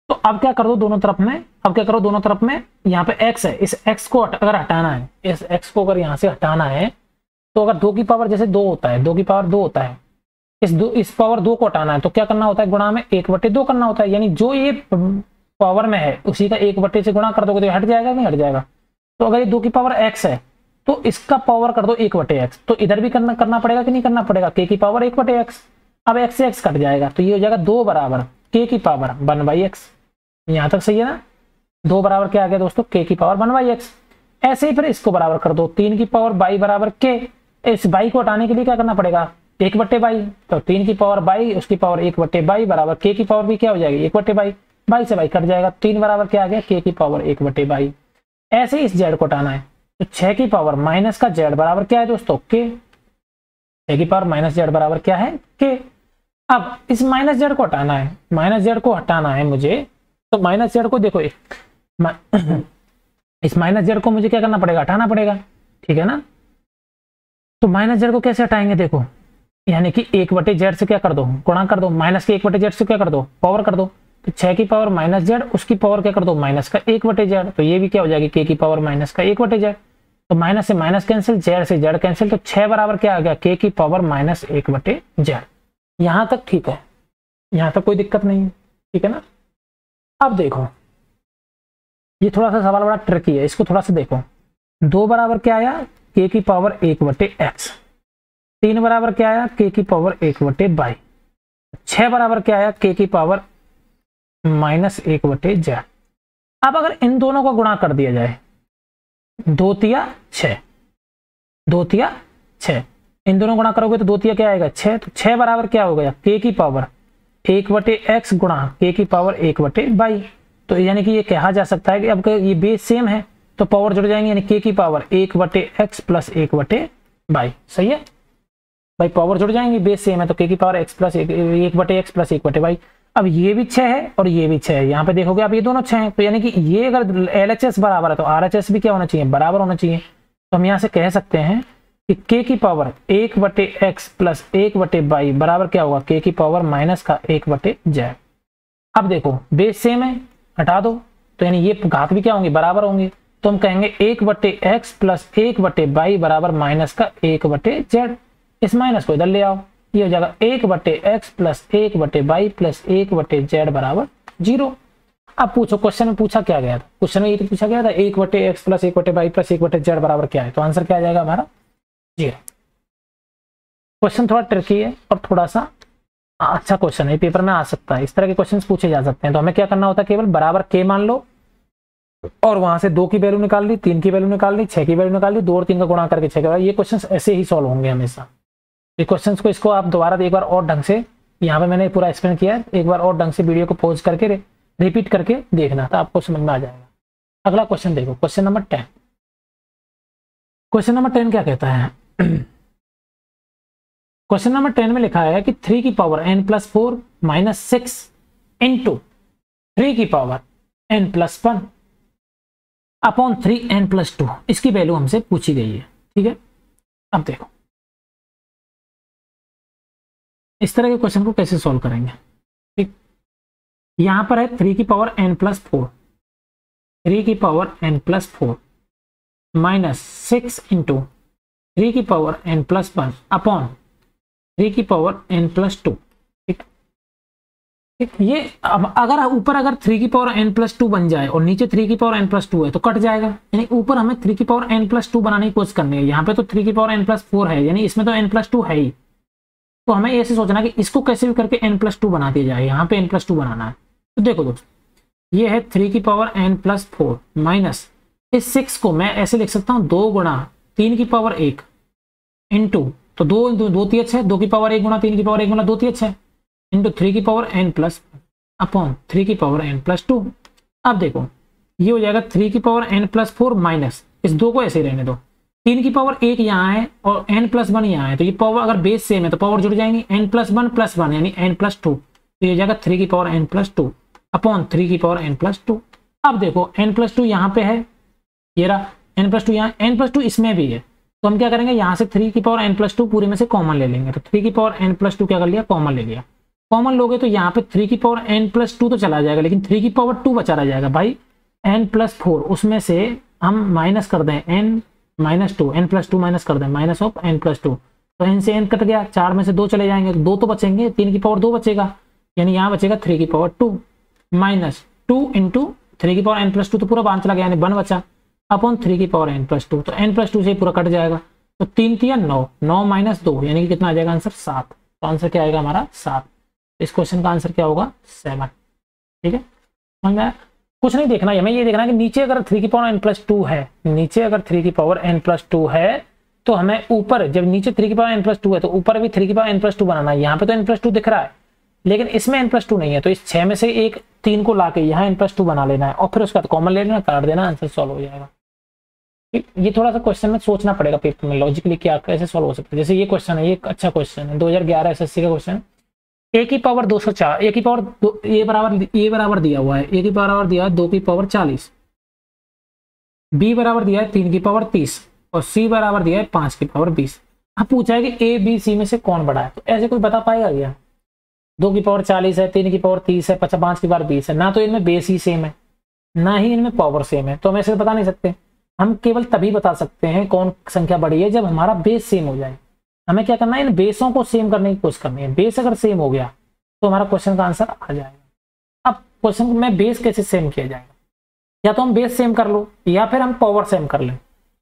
S1: तो अब क्या कर दो दोनों तरफ में, अब क्या करो दोनों तरफ में, यहाँ पे x है, इस x को अगर हटाना है, इस x को अगर यहाँ से हटाना है, तो अगर 2 की पावर जैसे 2 होता है, 2 की पावर 2 होता है, इस पावर 2 को हटाना है तो क्या करना होता है, गुणा में 1/2 करना होता है, यानी जो ये पावर में है उसी का 1/2 से गुणा कर दोगे तो हट जाएगा नहीं हट जाएगा। तो अगर ये 2 की पावर x है तो इसका पावर कर दो 1/x, तो इधर भी करना पड़ेगा कि नहीं करना पड़ेगा, k की पावर 1/x। अब x से x कट जाएगा तो ये हो जाएगा 2 बराबर k की पावर 1/x। यहां तक सही है ना, 2 बराबर क्या आ गया दोस्तों, k की पावर 1/x। ऐसे ही फिर इसको बराबर कर दो, 3 की पावर y बराबर k, इस y को हटाने के लिए क्या करना पड़ेगा 1/y, तो 3 की पावर y उसकी पावर 1/y बराबर k की पावर भी क्या हो जाएगी 1/y, y से y कट जाएगा, 3 बराबर क्या आ गया k की पावर 1/y। ऐसे ही इस z को हटाना है, तो 6 की पावर माइनस का z बराबर क्या है दोस्तों k, 6 की पावर माइनस z बराबर क्या है k। अब इस माइनस z को हटाना है, माइनस z को हटाना है मुझे, तो माइनस z को देखो इस माइनस z को मुझे क्या करना पड़ेगा, हटाना पड़ेगा, ठीक है ना। तो माइनस z को कैसे हटाएंगे, देखो यानी कि 1/z से क्या कर दो गुणा कर दो, माइनस के 1/z से क्या कर दो पावर कर दो, तो 6 की पावर माइनस z उसकी पावर क्या कर दो माइनस का 1/z, तो ये भी क्या हो जाएगी k की पावर माइनस का 1/z। तो माइनस से माइनस कैंसिल, z से z कैंसिल, तो 6 बराबर क्या आ गया k की पावर माइनस 1/z। यहां तक ठीक है, यहां तक कोई दिक्कत नहीं है, ठीक है ना। अब देखो ये थोड़ा सा सवाल बड़ा ट्रिकी है, इसको थोड़ा सा देखो। 2 बराबर क्या आया k की पावर 1/x, 3 बराबर क्या आया k की पावर 1/y, 6 बराबर क्या आया k की पावर माइनस 1/z। अब अगर इन दोनों का गुणा कर दिया जाए, 2 तिया 6, 2 तिया 6, इन दोनों गुणा करोगे तो 2 तिया क्या आएगा 6, तो 6 बराबर क्या हो गया k की पावर 1/x गुणा k की पावर 1/y। तो यानी कि ये कहा जा सकता है कि अब ये बेस सेम है तो पावर जुड़ जाएंगे, यानी k की पावर 1/x प्लस 1/y, सही है भाई, पावर जुड़ जाएंगे बेस सेम है तो k की power x plus 1/x plus 1/y। अब ये भी 6 है और ये भी 6 है, यहाँ पे देखोगे आप ये दोनों 6 हैं, तो यानी कि ये अगर LHS बराबर है तो RHS भी क्या होना चाहिए बराबर होना चाहिए। तो हम यहाँ से कह सकते हैं कि k की पावर 1/x प्लस 1/y बराबर क्या होगा k की पावर माइनस का 1/z। अब देखो बेस सेम है, हटा दो, तो यानी ये घात भी क्या होंगे बराबर होंगे, तो हम कहेंगे 1/x प्लस 1/y बराबर माइनस का 1/z। इस माइनस को इधर ले आओ, ये हो जाएगा 1/x plus 1/y plus 1/z बराबर 0। अब पूछो क्वेश्चन में पूछा क्या गया था, क्वेश्चन में ये तो पूछा गया था 1/x plus 1/y plus 1/z बराबर क्या है, तो आंसर क्या आ जाएगा हमारा 0। क्वेश्चन थोड़ा ट्रिकी है और थोड़ा सा अच्छा क्वेश्चन है, पेपर में आ सकता है, इस तरह के क्वेश्चंस पूछे जा सकते हैं। तो हमें क्या करना होता है, केवल बराबर k मान लो, और वहां से 2 की वैल्यू निकाल ली, 3 की वैल्यू निकाल ली, 6 की वैल्यू निकाल ली, 2 और 3 का गुणा करके 6 के बाद। ये क्वेश्चन ऐसे ही सॉल्व होंगे हमेशा। ये क्वेश्चन को इसको आप दोबारा एक बार और ढंग से, यहाँ पे मैंने पूरा एक्सप्लेन किया है, एक बार और ढंग से वीडियो को पॉज करके रिपीट करके देखना था, आपको समझ में आ जाएगा। अगला क्वेश्चन देखो, क्वेश्चन नंबर 10। क्वेश्चन नंबर 10 क्या कहता है? क्वेश्चन नंबर 10 में लिखा है कि 3 की पावर n+4 - 6 इंटू 3 की पावर n+1 अपॉन 3n+2, इसकी वैल्यू हमसे पूछी गई है। ठीक है, अब देखो इस तरह के क्वेश्चन को कैसे सॉल्व करेंगे। ठीक, यहां पर है 3 की पावर n+4, 3 की पावर n+4 -6 इंटू 3 की पावर n+1 अपॉन 3 की पावर n+2। ठीक, ये अब अगर ऊपर अगर 3 की पावर n+2 बन जाए और नीचे 3 की पावर n+2 है तो कट जाएगा, यानी ऊपर हमें 3 की पावर n+2 बनाने की कोशिश करनी है। यहाँ पे तो 3 की पावर n+4 है, यानी इसमें तो n+2 है ही, तो हमें ऐसे सोचना है कि इसको कैसे भी करके n+2 बना दिया जाए। यहाँ पे n+2 बनाना है, तो देखो दोस्तों ये है 3 की पावर n+4 माइनस इस 6 को मैं ऐसे लिख सकता हूँ 2 गुणा 3 की पावर 1 इंटू, तो 2 3 है, 2 की पावर 1 गुणा 3 की पावर 1 गुणा 2 3 है, इंटू 3 की पावर n+ अपॉन 3 की पावर n+2। अब देखो ये हो जाएगा 3 की पावर n+4 माइनस इस 2 को ऐसे ही रहने दो, 3 की पावर 1 यहाँ है और n+1 यहाँ है, तो ये पावर अगर बेस सेम है तो पावर जुड़ जाएंगी, n+1 यानी n+2, तो ये हो जाएगा 3 की पावर n+2 अपॉन 3 की पावर n+2। अब देखो n+2 यहाँ पे है, ये रहा n+2 यहाँ, n+2 इसमें भी है, तो हम क्या करेंगे यहाँ से 3 की पावर n+2 पूरे में से कॉमन ले लेंगे, तो 3 की पावर n+2 क्या कर लिया, कॉमन ले लिया। कॉमन लोगे तो यहाँ पे 3 की पावर n+2 तो चला जाएगा, लेकिन 3 की पावर 2 बचा रह जाएगा भाई, n+4 उसमें से हम माइनस कर दें n-2, n+2 माइनस कर दें माइनस ऑफ n+2, तो n से n कट गया, 4 में से 2 चले जाएंगे, 2 तो बचेंगे, 3 की पावर 2 बचेगा, यानी यहाँ बचेगा 3 की पावर 2 माइनस 2 इंटू 3 की पावर n+2 तो पूरा 1 चला गया, यानी 1 बचा अपॉन 3 की पावर n+2, तो n+2 से पूरा कट जाएगा, तो 3 3 9, 9 माइनस 2 यानी कि कितना आ जाएगा आंसर 7, तो आंसर क्या आएगा हमारा 7। इस क्वेश्चन का आंसर क्या होगा 7। ठीक है, समझ में आया? कुछ नहीं देखना है, हमें ये देखना है कि नीचे अगर 3 की पावर n+2 है, नीचे अगर 3 की पावर n+2 है तो हमें ऊपर, जब नीचे 3 की पावर n+2 है तो ऊपर भी 3 की पावर n+2 बनाना है। यहाँ पे तो n+2 दिख रहा है लेकिन इसमें n+2 नहीं है, तो इस 6 में से एक 3 को लाके यहाँ n+2 बना लेना है और फिर उसका कॉमन ले लेना, काट देना, आंसर सॉल्व हो जाएगा। ये थोड़ा सा क्वेश्चन में सोचना पड़ेगा पेपर में, लॉजिकली क्या कैसे सॉल्व हो सकता है। जैसे ये क्वेश्चन है, ये एक अच्छा क्वेश्चन है, 2011 एसएससी का क्वेश्चन, a की पावर 204, a की पावर a बराबर दिया हुआ है, a की बराबर दिया है 2 की पावर 40, b बराबर दिया है 3 की पावर 30 और c बराबर दिया है 5 की पावर 20। अब पूछा है कि a b c में से कौन बड़ा है, तो ऐसे कोई बता पाएगा क्या? 2 की पावर 40 है, 3 की पावर 30 है, 5 की पावर 20 है, ना तो इनमें बेस ही सेम है ना ही इनमें पावर सेम है, तो हम ऐसे बता नहीं सकते। हम केवल तभी बता सकते हैं कौन संख्या बड़ी है जब हमारा बेस सेम हो जाए। हमें क्या करना है, इन बेसों को सेम करने की कोशिश करनी है, बेस अगर सेम हो गया तो हमारा क्वेश्चन का आंसर आ जाएगा। अब क्वेश्चन में बेस कैसे सेम किया जाएगा, या तो हम बेस सेम कर लो या फिर हम पावर सेम कर लें।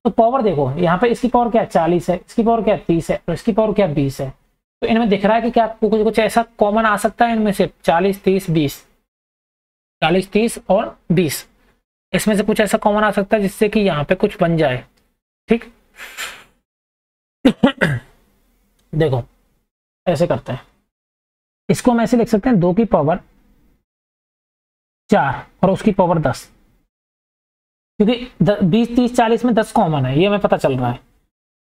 S1: तो पावर देखो यहाँ पे इसकी पावर क्या 40 है, इसकी पावर क्या 30 है और इसकी पावर क्या 20 है, तो इनमें दिख रहा है कि क्या कुछ ऐसा कॉमन आ सकता है इनमें से 40 30 20, 40 30 और 20, इसमें से कुछ ऐसा कॉमन आ सकता है जिससे कि यहाँ पे कुछ बन जाए। ठीक देखो ऐसे करते हैं, इसको हम ऐसे लिख सकते हैं 2 की पावर 4 और उसकी पावर 10, क्योंकि 20 30 40 में 10 कॉमन है, ये हमें पता चल रहा है।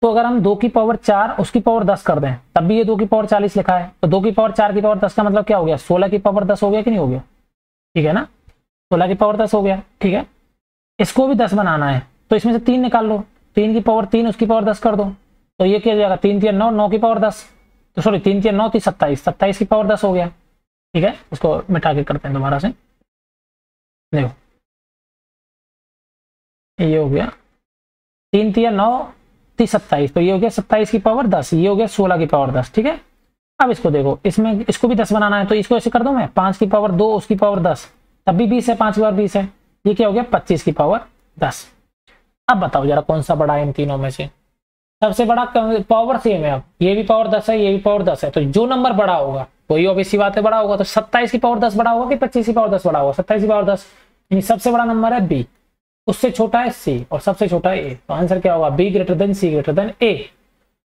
S1: तो अगर हम 2 की पावर 4 उसकी पावर 10 कर दें तब भी ये 2 की पावर 40 लिखा है, तो 2 की पावर 4 की पावर 10 का मतलब क्या हो गया, 16 की पावर 10 हो गया कि नहीं हो गया? ठीक है ना, 16 की पावर 10 हो गया। ठीक है, इसको भी 10 बनाना है तो इसमें से 3 निकाल लो, 3 की पावर 3 उसकी पावर 10 कर दो, तो ये क्या हो जाएगा 3 3 9, 9 की पावर 10, तो सॉरी 3 3 9 27, 27 की पावर 10 हो गया। ठीक है, इसको मिटा के करते हैं दोबारा से, देखो ये हो गया 3 3 9 27, तो ये हो गया 27 की पावर 10, ये हो गया 16 की पावर 10। ठीक है, अब इसको देखो, इसमें इसको भी 10 बनाना है तो इसको ऐसे कर दो मैं 5 की पावर 2 उसकी पावर 10, तब भी 20 है, 5 की पावर 20 है, ये क्या हो गया 25 की पावर 10। अब बताओ जरा कौन सा बड़ा है इन तीनों में से, सबसे बड़ा पावर सेम है, अब ये भी पावर 10 है ये भी पावर 10 है, तो जो नंबर बड़ा होगा वही ऑब्वियस बात है बड़ा होगा। तो 27 की पावर 10 बड़ा होगा कि 25 की पावर 10 बड़ा होगा? 27 की पावर 10, यानी सबसे बड़ा नंबर है बी। उससे छोटा है सी और सबसे छोटा है ए, तो आंसर क्या होगा, B greater than C greater than A.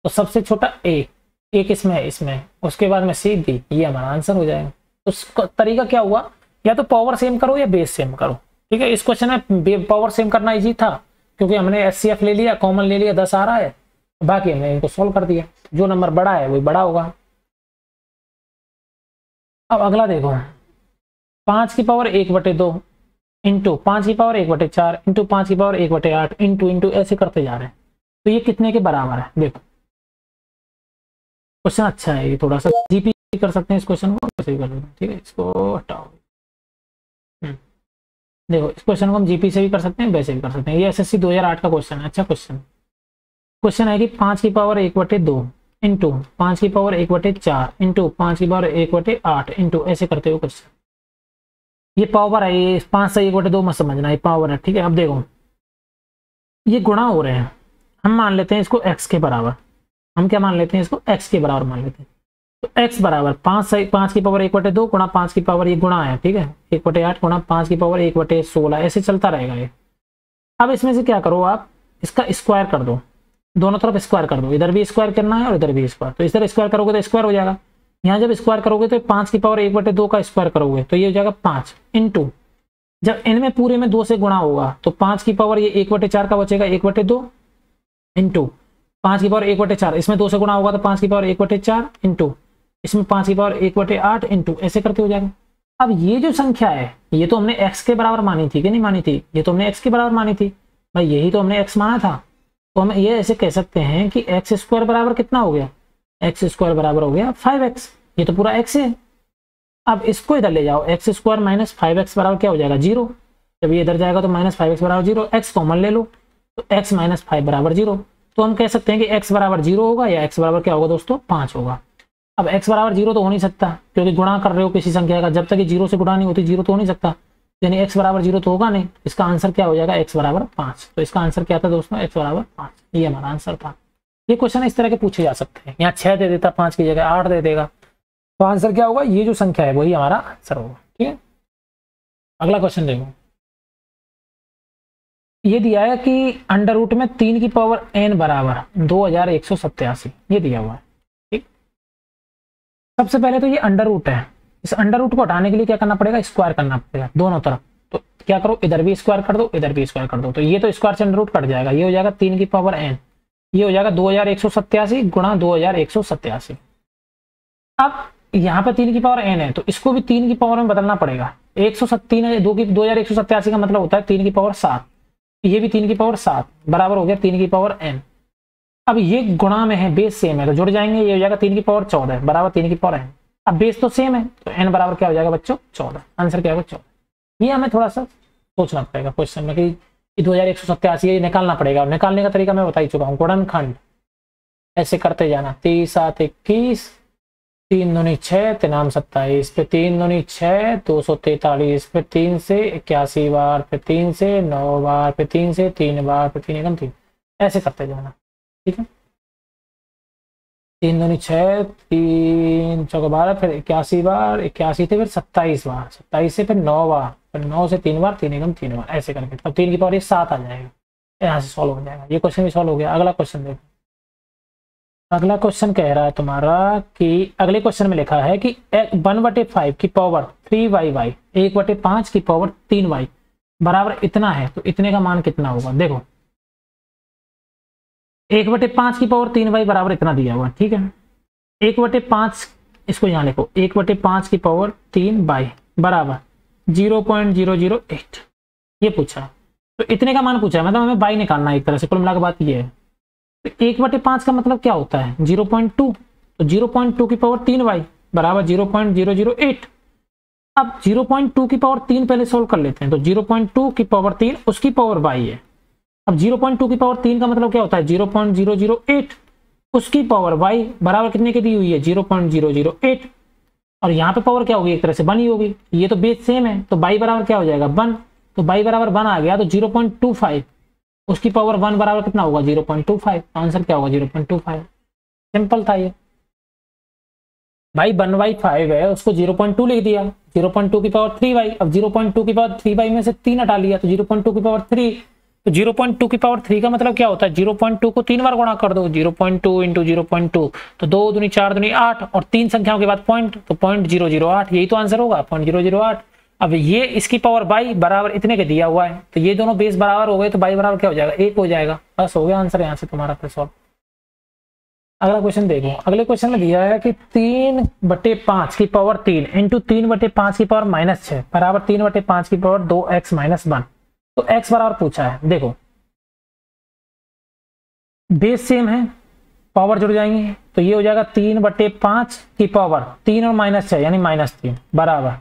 S1: तो सबसे छोटा ए किसमें है, इसमें, उसके बाद में सी दी, ये हमारा आंसर हो जाएगा। तो उसका तरीका क्या हुआ, या तो पावर सेम करो या बेस सेम करो। ठीक है, इस क्वेश्चन में पावर सेम करना इजी था क्योंकि हमने एचसीएफ ले लिया, कॉमन ले लिया, 10 आ रहा है, बाकी हमने इनको सोल्व कर दिया, जो नंबर बड़ा है वही बड़ा होगा। अब अगला देखो, 5 की पावर 1/2 इंटू 5 की पावर 1/4 इंटू 5 की पावर 1/8 इंटू इंटू ऐसे करते जा रहे हैं, तो ये कितने के बराबर है। देखो क्वेश्चन अच्छा है, ये थोड़ा सा जीपी कर सकते हैं इस क्वेश्चन को, कैसे भी कर सकते हैं। ठीक है, इसको हटाओ। देखो इस क्वेश्चन को हम जीपी से भी कर सकते हैं, वैसे भी कर सकते हैं। ये एसएससी 2008 का क्वेश्चन है, अच्छा क्वेश्चन है कि 5 की पावर 1/2 इंटू 5 की पावर 1/4 इंटू 5 की पावर 1/8 इंटू ऐसे करते हुए क्वेश्चन। ये पावर है, ये 5 से 1/2 मत समझना, ये पावर है। ठीक है, अब देखो ये गुणा हो रहे हैं, हम मान लेते हैं इसको x के बराबर, हम क्या मान लेते हैं इसको x के बराबर मान लेते हैं। तो x बराबर 5 की पावर 1/2 गुणा 5 की पावर, ये गुणा है, ठीक है, 1/8 गुणा 5 की पावर 1/16, ऐसे चलता रहेगा ये। अब इसमें से क्या करो आप, इसका स्क्वायर कर दो, दोनों तरफ स्क्वायर कर दो, इधर भी स्क्वायर करना है और इधर भी स्क्वायर, तो इधर स्क्वायर करोगे तो स्क्वायर हो जाएगा। यहाँ जब स्क्वायर करोगे तो 5 की पावर 1/2 का स्क्वायर करोगे तो ये हो जाएगा 5 इंटू, जब इनमें पूरे में 2 से गुणा होगा तो 5 की पावर ये 1/4 का बचेगा 1/2 इंटू 5 की पावर 1/4, इसमें 2 से गुणा होगा तो 5 की पावर 1/4 इंटू इसमें 5 की पावर 1/8 इंटू ऐसे करके हो जाएगा। अब ये जो संख्या है ये तो हमने x के बराबर मानी थी कि नहीं मानी थी, ये तो हमने x के बराबर मानी थी भाई, यही तो हमने x माना था। तो हम ये ऐसे कह सकते हैं कि x स्क्वायर बराबर कितना हो गया, x स्क्वायर बराबर हो गया 5x, ये तो पूरा x है। अब इसको इधर ले जाओ, x स्क्वायर माइनस 5x बराबर क्या हो जाएगा 0, जब ये इधर जाएगा तो माइनस 5x बराबर 0, x कॉमन ले लो तो x माइनस 5 बराबर 0। तो हम कह सकते हैं कि x बराबर 0 होगा या x बराबर क्या होगा दोस्तों 5 होगा। अब x बराबर 0 तो हो नहीं सकता क्योंकि गुणा कर रहे हो किसी संख्या का, जब तक ये 0 से गुणा नहीं होती 0 तो हो नहीं सकता, यानी x बराबर 0 तो होगा नहीं। इसका आंसर क्या हो जाएगा x बराबर 5। तो इसका आंसर क्या था दोस्तों, x बराबर 5, ये हमारा आंसर था। ये क्वेश्चन इस तरह के पूछे जा सकते हैं, यहाँ 6 दे देता 5 की जगह 8 दे देगा, तो आंसर क्या होगा, ये जो संख्या है वही हमारा आंसर होगा। ठीक है, अगला क्वेश्चन देखो, ये दिया है कि अंडर रूट में 3 की पावर n बराबर 2187, ये दिया हुआ है। ठीक, सबसे पहले तो ये अंडर रूट है, इस अंडर रूट को हटाने के लिए क्या करना पड़ेगा, स्क्वायर करना पड़ेगा दोनों तरफ। तो क्या करो, इधर भी स्क्वायर कर दो इधर भी स्क्वायर कर दो, तो ये तो स्क्वायर से अंडर रूट कट जाएगा, ये हो जाएगा 3 की पावर n, ये हो जाएगा 2187 गुणा 2187। अब यहाँ पे 3 की पावर n है तो इसको भी 3 की पावर में बदलना पड़ेगा, 2187 का मतलब होता है 3 की पावर 7, ये भी 3 की पावर 7 बराबर हो गया 3 की पावर n। अब ये गुणा में है, बेस सेम है तो जुड़ जाएंगे, ये हो जाएगा 3 की पावर 14 बराबर 3 की पावर n। अब बेस तो सेम है तो n बराबर क्या हो जाएगा बच्चों 14, आंसर क्या होगा 14। ये हमें थोड़ा सा सोचना पड़ेगा क्वेश्चन में कि 2187 ये निकालना पड़ेगा, और निकालने का तरीका मैं बता ही चुका हूँ, गुणनखंड ऐसे करते जाना, 3 7 21, 3 दूनी 6 3 27, फिर 3 दूनी 6 243, फिर 3 से 81 बार, फिर 3 से 9 बार, फिर 3 से 3 बार, फिर 3 एकम 3, ऐसे करते जाना। ठीक है, 3 दूनी 6 3 चौका 12, फिर 81 बार, 81 से फिर 27 बार, 27 से फिर 9 बार, फिर 9 से 3 बार, 3 एकम 3 बार, ऐसे करके तब 3 की पावर ये 7 आ जाएगा, यहाँ से सॉल्व हो जाएगा। ये क्वेश्चन भी सॉल्व हो गया। अगला क्वेश्चन देखो, अगला क्वेश्चन कह रहा है तुम्हारा कि अगले क्वेश्चन में लिखा है कि 1/5 की पावर 3y 1/5 की पावर 3y बराबर इतना है, तो इतने का मान कितना होगा। देखो 1/5 की पावर 3y बराबर इतना दिया हुआ, ठीक है, 1/5 इसको यहाँ लिखो, 1/5 की पावर 3y बराबर 0.008 ये पूछा है, तो इतने का मान पूछा है, मतलब हमें y निकालना है एक तरह से, कुल मिलाकर बात ये है। तो 1/5 का मतलब क्या होता है 0.2, तो 0.2 की पावर 3y बराबर 0.008। अब 0.2 की पावर 3 पहले सोल्व कर लेते हैं, तो 0.2 की पावर 3 उसकी पावर y है। अब 0.2 की पावर 3 का मतलब क्या होता है 0.008 उसकी पावर y बराबर कितने की दी हुई है 0.008, और यहाँ पे पावर क्या होगी एक तरह से 1 ही होगी, ये तो बेस सेम है, तो y बराबर क्या हो जाएगा 1, तो y बराबर 1 आ गया, तो 0.25 उसकी पावर 1 बराबर कितना होगा 0.25, आंसर क्या होगा 0.25। सिंपल था ये। भाई 1/5 है, उसको 0.2 लिख दिया, 0.2 की पावर 3y। अब 0.2 की पावर 3y में से 3 हटा लिया तो 0.2 की पावर 3। तो 0.2 की पावर 3 का मतलब क्या होता है, 0.2 को 3 बार गुणा कर दो, 0.2 इंटू 0.2 तो 2 दूनी 4 दूनी 8 और 3 संख्याओं के बाद पॉइंट, तो 0.008, यही तो आंसर होगा 0.008। अब ये इसकी पावर बाई बराबर इतने के दिया हुआ है, तो ये दोनों बेस बराबर हो गए, तो बाई बराबर क्या हो जाएगा, 1 हो जाएगा। बस हो गया आंसर यहाँ से तुम्हारा फिर सॉल्व। अगला क्वेश्चन देखो, अगले क्वेश्चन में दिया है कि 3/5 की पावर 3 इंटू 3/5 की पावर -6 बराबर 3/5 की पावर 2x - 1। तो x बराबर पूछा है। देखो बेस सेम है, पावर जुड़ जाएंगे, तो ये हो जाएगा 3/5 की पावर 3 और -6 यानी -3 बराबर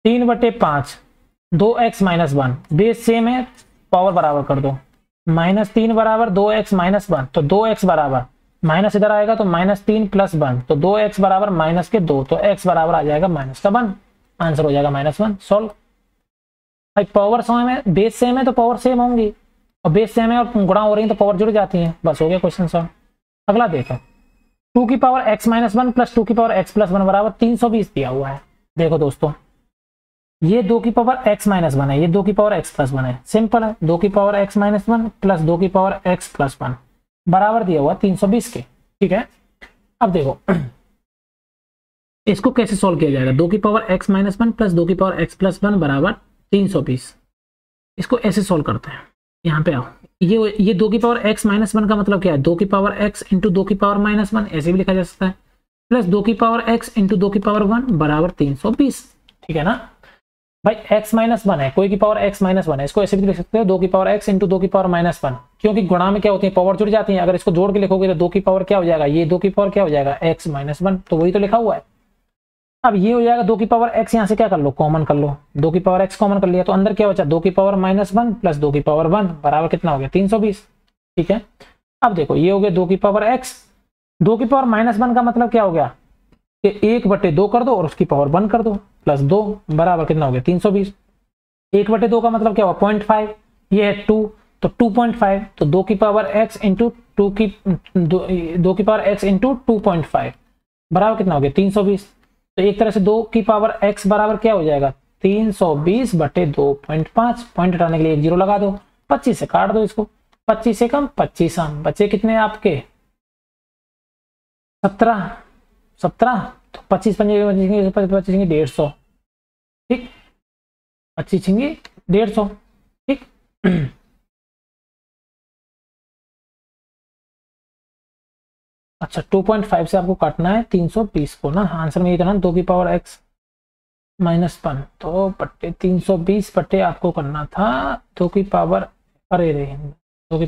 S1: 3/5 2x - 1। बेस सेम है, पावर बराबर कर दो, -3 बराबर 2x - 1, तो 2x बराबर माइनस इधर आएगा तो -3 + 1, तो 2x बराबर -2, तो x बराबर आ जाएगा -1। आंसर हो जाएगा -1। सॉल्व। भाई पावर सेम है, बेस सेम है तो पावर सेम होंगी, और बेस सेम है और गुणा हो रही है तो पावर जुड़ जाती है। बस हो गया क्वेश्चन सॉल्व। अगला देखो, 2 की पावर x - 1 + 2 की पावर x + 1 बराबर 320 दिया हुआ है। देखो दोस्तों, ये 2 की पावर x - 1 है, ये 2 की पावर x + 1 है, सिंपल है। 2 की पावर x - 1 + 2 की पावर x + 1 बराबर दिया हुआ 320 के। ठीक है, अब देखो इसको कैसे सॉल्व किया जाएगा। 2 की पावर x - 1 + 2 की पावर x + 1 बराबर 320। इसको ऐसे सॉल्व करते हैं, यहाँ पे आओ। ये 2 की पावर x - 1 का मतलब क्या है, 2 की पावर x इंटू 2 की पावर -1 ऐसे भी लिखा जा सकता है, प्लस 2 की पावर x इंटू 2 की पावर 1 बराबर 320। ठीक है ना भाई, x - 1 है, कोई की पावर x - 1 है, इसको ऐसे भी लिख सकते हो 2 की पावर x इंटू 2 की पावर -1, क्योंकि गुणा में क्या होती है, पावर जुड़ जाती है। अगर इसको जोड़ के लिखोगे तो 2 की पावर क्या हो जाएगा, ये 2 की पावर क्या हो जाएगा x - 1, तो वही तो लिखा हुआ है। अब ये हो जाएगा 2 की पावर x, यहाँ से क्या कर लो, कॉमन कर लो, 2 की पावर x कॉमन कर लिया, तो अंदर क्या बचा, 2 की पावर -1 प्लस 2 की पावर 1 बराबर कितना हो गया 320। ठीक है, अब देखो ये हो गया 2 की पावर x, 2 की पावर -1 का मतलब क्या हो गया कि 1/2 कर दो और उसकी पावर 1 कर दो, प्लस 2 बराबर कितना हो गया 320। 1/2 का मतलब क्या हुआ 0.5, ये है 2 तो 2.5, तो 2 की पावर x इंटू 2 की पावर x इंटू 2.5 बराबर कितना हो गया 320। तो एक तरह से 2 की पावर x बराबर क्या हो जाएगा 320/2.5, पॉइंट हटाने के लिए 1 0 लगा दो, 25 से काट दो इसको, 25 से कम 25 हम बचे कितने आपके 17, तो 25 पंजे 150, ठीक 25 छिंगे 150। ठीक अच्छा 2.5 से आपको काटना है 320 को ना, आंसर में ये था ना 2 की पावर x - 1, तो बट्टे 320 बट्टे आपको करना था 2 की पावर, अरे रे 2 की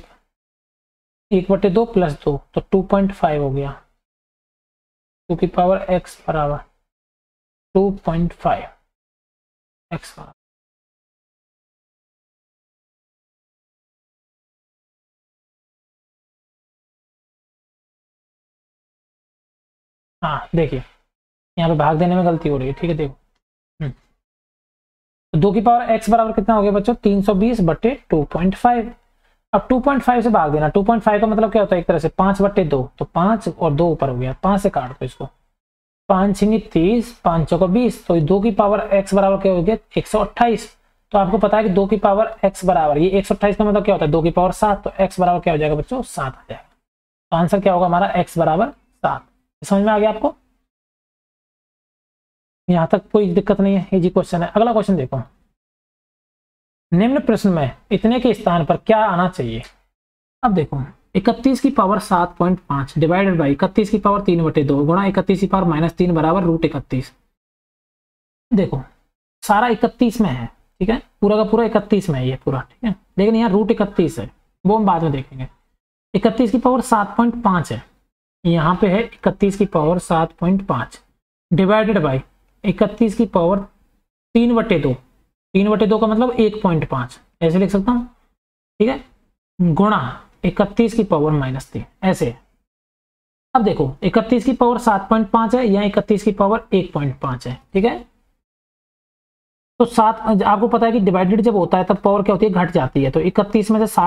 S1: 1/2 प्लस 2 तो 2.5 हो गया, 2 की पावर x बराबर 2.5 x बराबर, हाँ देखिए यहाँ पे भाग देने में गलती हो रही है। ठीक है देखो, तो 2 की पावर x बराबर कितना हो गया बच्चों 320/2.5। अब 2.5 से भाग देना, 2.5 का मतलब क्या होता है एक तरह से 5/2, तो 5 और 2 ऊपर हो गया, 5 से काट दो इसको, 5 छिंगी 30, 5 चौका 20, तो 2 की पावर x बराबर क्या हो गया 128। तो आपको पता है कि 2 की पावर x बराबर, ये 128 का मतलब क्या होता है 2 की पावर 7, तो x बराबर क्या हो जाएगा बच्चों 7 आ जाएगा। तो आंसर क्या होगा हमारा x बराबर 7। समझ में आ गया आपको, यहां तक कोई दिक्कत नहीं है, इजी क्वेश्चन है। अगला क्वेश्चन देखो, निम्न प्रश्न में इतने के स्थान पर क्या आना चाहिए। अब देखो 31 की पावर 7.5 डिवाइडेड बाई 31 की पावर 3/2 गुणा 31 की पावर -3 बराबर √31। देखो सारा 31 में है, ठीक है, पूरा का पूरा 31 में है ये पूरा, ठीक है, लेकिन यहाँ √31 है, वो हम बाद में देखेंगे। 31 की पावर 7.5 है, यहाँ पे है 31 की पावर 7.5 डिवाइडेड बाई 31 की पावर 3/2, 3/2 का मतलब 1.5 ऐसे लिख सकता हूँ, ठीक है, गुणा 31 की पावर -3 ऐसे। अब देखो 31 की पावर 7.5 है या 31 की पावर 1.5 है, ठीक है, तो 7 आपको पता है कि डिवाइडेड जब होता है तब पावर क्या होती है घट जाती है, तो 31 में से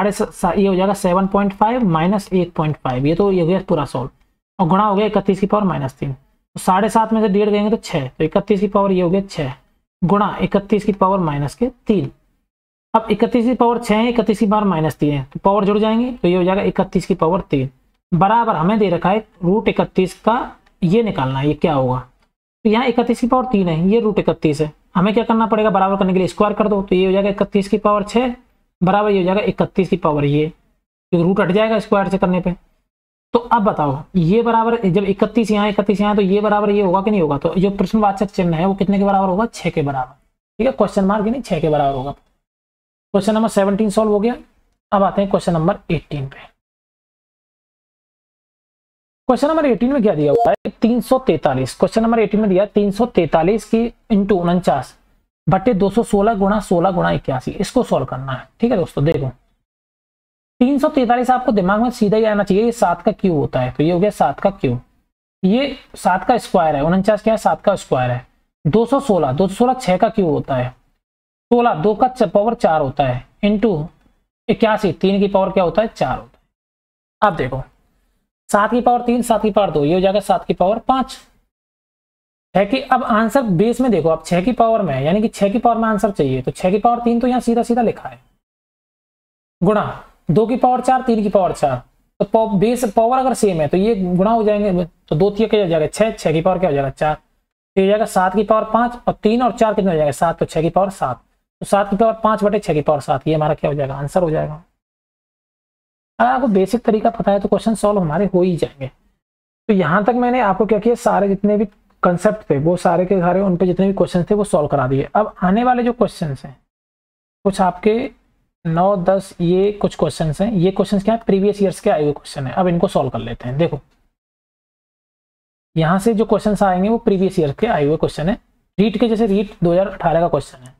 S1: ये हो जाएगा 7.5 - 1.5, ये तो ये हो गया पूरा सॉल्व, और गुणा हो गया 31 की पावर -3, तो 7.5 में से 1.5 गएंगे तो 6, तो 31 की पावर ये हो गया 6 गुणा 31 की पावर -3। अब 31 की पावर 6 है, 31 की पावर -3 है, तो पावर जुड़ जाएंगे, तो ये हो जाएगा 31 की पावर 3 बराबर हमें दे रखा है √31 का ये निकालना है, ये क्या होगा। तो यहाँ 31 की पावर 3 है, ये √31 है, हमें क्या करना पड़ेगा, बराबर करने के लिए स्क्वायर कर दो, तो ये हो जाएगा 31 की पावर 6 बराबर ये हो जाएगा 31 की पावर ये, क्योंकि रूट हट जाएगा स्क्वायर से करने पे। तो अब बताओ ये बराबर जब 31 यहाँ 31 यहाँ तो ये बराबर ये होगा कि नहीं होगा, तो जो प्रश्नवाचक चिन्ह है वो कितने के बराबर होगा, 6 के बराबर। ठीक है, क्वेश्चन मार्क नहीं 6 के बराबर होगा। क्वेश्चन नंबर 17 सॉल्व हो गया। अब आते हैं क्वेश्चन नंबर 18 पे। क्वेश्चन नंबर 18 में क्या दिया हुआ है, 343। क्वेश्चन नंबर 18 में दिया 343 की इंटू 49 बटे 216 गुणा 16 गुणा 81, इसको सॉल्व करना है। ठीक है दोस्तों, देखो 343 आपको दिमाग में सीधा ही आना चाहिए, ये 7 का क्यूब होता है, तो ये हो गया 7 का क्यूब, ये 7 का स्क्वायर है, 49 क्या है 7 का स्क्वायर है, 216 6 का क्यूब होता है, 16 2 का पावर 4 होता है, इंटू 81 3 की पावर क्या होता है 4 होता है। अब देखो 7 की पावर 3 7 की पावर 2 ये हो जाएगा 7 की पावर 5 6 की। अब आंसर बेस में देखो आप 6 की पावर में है, यानी कि 6 की पावर में आंसर चाहिए, तो 6 की पावर 3 तो यहाँ सीधा सीधा लिखा है, गुणा 2 की पावर 4 3 की पावर 4, तो बेस पावर अगर सेम है तो ये गुणा हो जाएंगे, तो 2 3 क्या हो जाएगा 6 की पावर क्या हो जाएगा 4, तो हो जाएगा 7 की पावर 5 और 3 और 4 कितने हो जाएगा 7, तो 6 की पावर 7, तो 7 की पावर 5 बटे 6 की पावर 7, ये हमारा क्या हो जाएगा आंसर हो जाएगा। अगर आपको बेसिक तरीका पता है तो क्वेश्चन सॉल्व हमारे हो ही जाएंगे। तो यहाँ तक मैंने आपको क्या किया, सारे जितने भी कंसेप्ट थे वो सारे के सारे उन पे जितने भी क्वेश्चन थे वो सॉल्व करा दिए। अब आने वाले जो क्वेश्चन हैं कुछ आपके 9 10 ये कुछ क्वेश्चन हैं, ये क्वेश्चन क्या है प्रीवियस ईयर्स के आए हुए क्वेश्चन है। अब इनको सॉल्व कर लेते हैं। देखो यहाँ से जो क्वेश्चन आएंगे वो प्रीवियस ईयर के आए हुए क्वेश्चन है, रीट के, जैसे रीट 2018 का क्वेश्चन है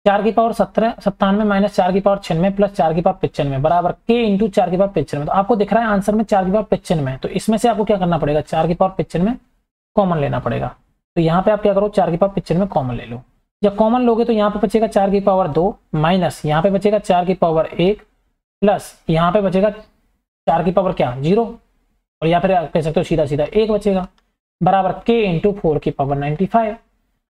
S1: 4 की पावर 97 माइनस 4 की पावर 96 प्लस 4 की पावर 95 बराबर के इंटू 4 की पावर 95। तो आपको दिख रहा है आंसर में 4 की पावर 95, तो इसमें से आपको क्या करना पड़ेगा 4 की पावर 95 कॉमन लेना पड़ेगा। तो यहाँ पे आप क्या करो 4 की पावर 95 कॉमन ले लो, जब कॉमन लोगे तो यहाँ पे बचेगा 4 की पावर 2 माइनस यहाँ पे बचेगा 4 की पावर 1 प्लस यहाँ पे बचेगा 4 की पावर क्या 0, और या फिर आप कह सकते हो सीधा सीधा 1 बचेगा बराबर के इंटू 4 की पावर 95।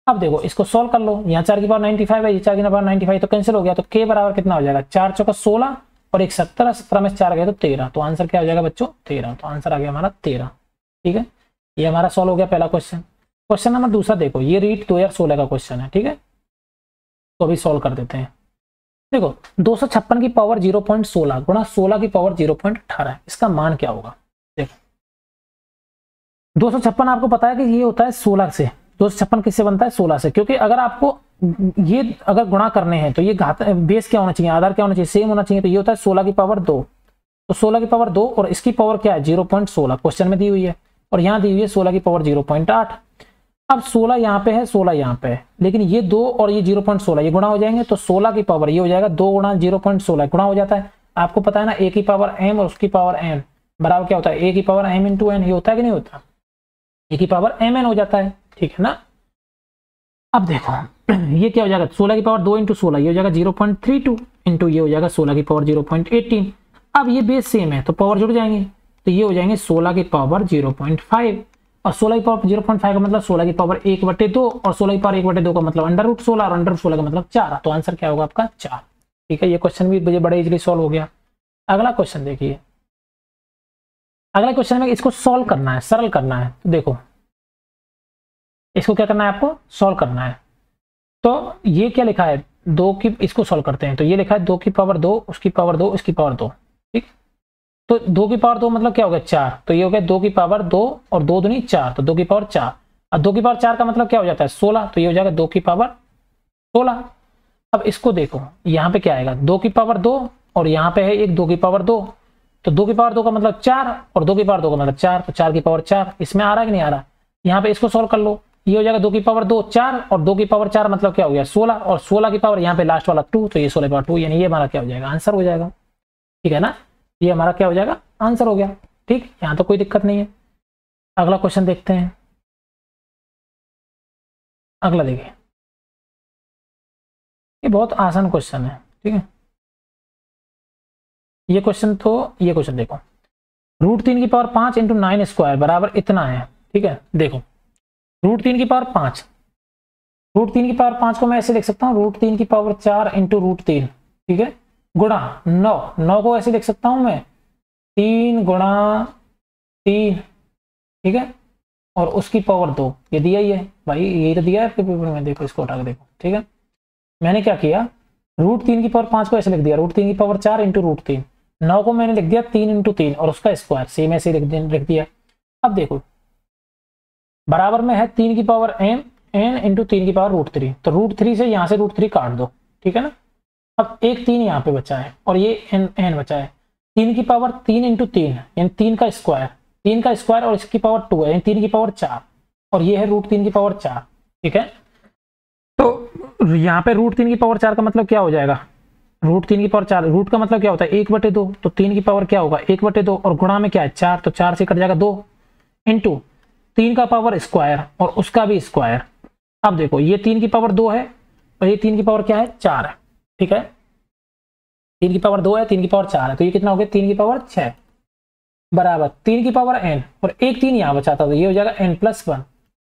S1: अब देखो इसको सॉल्व कर लो, यहाँ 4 की पावर 95 है, ये 4 की पावर 95 तो कैंसिल हो गया, तो के बराबर कितना हो जाएगा 4 चौका 16 और 1 17, 17 में 4 गया तो 13, तो आंसर क्या हो जाएगा बच्चों 13, तो आंसर आ गया हमारा 13। ठीक है, ये हमारा सॉल्व हो गया पहला क्वेश्चन। क्वेश्चन नंबर दूसरा देखो, ये रीट 2016 का क्वेश्चन है। ठीक है, तो अभी सॉल्व कर देते हैं। देखो 256 की पावर 0.16 गुणा 16 की पावर 0.18, इसका मान क्या होगा। देखो 256 आपको पता है कि ये होता है 16 से, 256 किससे बनता है 16 से, क्योंकि अगर आपको ये अगर गुणा करने हैं तो ये घात बेस क्या होना चाहिए, आधार क्या होना चाहिए सेम होना चाहिए, तो ये होता है 16 की पावर 2, तो 16 की पावर 2 और इसकी पावर क्या है 0.16 क्वेश्चन में दी हुई है, और यहाँ दी हुई है 16 की पावर 0.8। अब 16 यहाँ पे है 16 यहाँ पे है, लेकिन ये 2 और ये 0.16 ये गुणा हो जाएंगे, तो 16 की पावर ये हो जाएगा 2 गुणा 0.16 गुणा हो जाता है। आपको पता है ना a की पावर m और उसकी पावर n बराबर क्या होता है a की पावर m इंटू n, ये होता है कि नहीं होता, a की पावर mn हो जाता है। ठीक है ना। अब देखो ये क्या हो जाएगा 16 की पावर 2 इंटू 16 ये हो जाएगा 0.32 इंटू ये हो जाएगा 16 की पावर 0.18। अब ये बेस सेम है तो पावर जुड़ जाएंगे, तो ये हो जाएंगे 16 की पावर 0.5 और 16 की पावर 0.5 का मतलब 16 की पावर 1/2 और 16 की पावर 1/2 का मतलब √16 और √16 का मतलब 4, तो आंसर क्या होगा आपका 4। ठीक है, ये क्वेश्चन भी मुझे बड़े इजीली सॉल्व हो गया। अगला क्वेश्चन देखिए, अगला क्वेश्चन में इसको सॉल्व करना है, सरल करना है। तो देखो इसको क्या करना है आपको सॉल्व करना है, तो ये क्या लिखा है 2 की, इसको सॉल्व करते हैं, तो ये लिखा है 2 की पावर 2 उसकी पावर 2 इसकी पावर 2। ठीक, तो 2 की पावर 2 मतलब क्या हो गया 4, तो ये हो गया 2 की पावर 2 और 2 दूनी 4, तो 2 की पावर 4, और 2 की पावर 4 का मतलब क्या हो जाता है 16, तो ये हो जाएगा 2 की पावर 16। अब इसको देखो यहाँ पे क्या आएगा 2 की पावर 2 और यहाँ पे है एक 2 की पावर 2, तो 2 की पावर 2 का मतलब 4 और 2 की पावर 2 का मतलब 4, तो 4 की पावर 4 इसमें आ रहा है कि नहीं आ रहा। यहाँ पे इसको सॉल्व कर लो, ये हो जाएगा 2 की पावर 2 4 और 2 की पावर 4 मतलब क्या हो गया 16 और 16 की पावर यहाँ पे लास्ट वाला 2, तो ये 16 की पावर 2, यानी ये हमारा क्या हो जाएगा आंसर हो जाएगा। ठीक है ना, ये हमारा क्या हो जाएगा आंसर हो गया। ठीक, यहाँ तो कोई दिक्कत नहीं है। अगला क्वेश्चन देखते हैं। अगला देखिए, ये बहुत आसान क्वेश्चन है। ठीक है, ये क्वेश्चन देखो √3 की पावर 5 इंटू 9 स्क्वायर बराबर इतना है। ठीक है, देखो √3 की पावर 5, √3 की पावर 5 को मैं ऐसे लिख सकता हूँ √3 की पावर 4 इंटू √3, ठीक है, गुणा 9, 9 को ऐसे लिख सकता हूँ मैं 3 गुणा 3, ठीक है, और उसकी पावर 2, ये दिया ही है भाई, ये तो दिया है आपके पेपर में, देखो इसको उठा के देखो, ठीक है। मैंने क्या किया, √3 की पावर 5 को ऐसे लिख दिया √3 की पावर 4 इंटू √3, 9 को मैंने लिख दिया 3 इंटू 3 और उसका स्क्वायर, सेम ऐसे लिख दिया। अब देखो बराबर में है 3 की पावर n इंटू 3 की पावर √3, तो √3 से यहाँ से √3 काट दो, ठीक है ना। अब एक 3 यहाँ पे बचा है और ये n बचा है, 3 की पावर 3 इंटू 3 यानी 3 का स्क्वायर, 3 का स्क्वायर और इसकी पावर 2 है यानी 3 की पावर 4 और ये है √3 की पावर 4, ठीक है। तो यहाँ पे √3 की पावर 4 का मतलब क्या हो जाएगा, √3 की पावर 4, रूट का मतलब क्या होता है 1/2, तो 3 की पावर क्या होगा 1/2 और गुणा में क्या है 4, तो 4 से कट जाएगा 2 इंटू 3 का पावर स्क्वायर और उसका भी स्क्वायर। अब देखो ये 3 की पावर 2 है और ये 3 की पावर क्या है 4 है, ठीक है, 3 की पावर 2 है 3 की पावर 4 है, तो ये कितना हो गया 3 की पावर 6 बराबर 3 की पावर n और एक 3 यहाँ बचा था, तो ये हो जाएगा n+1,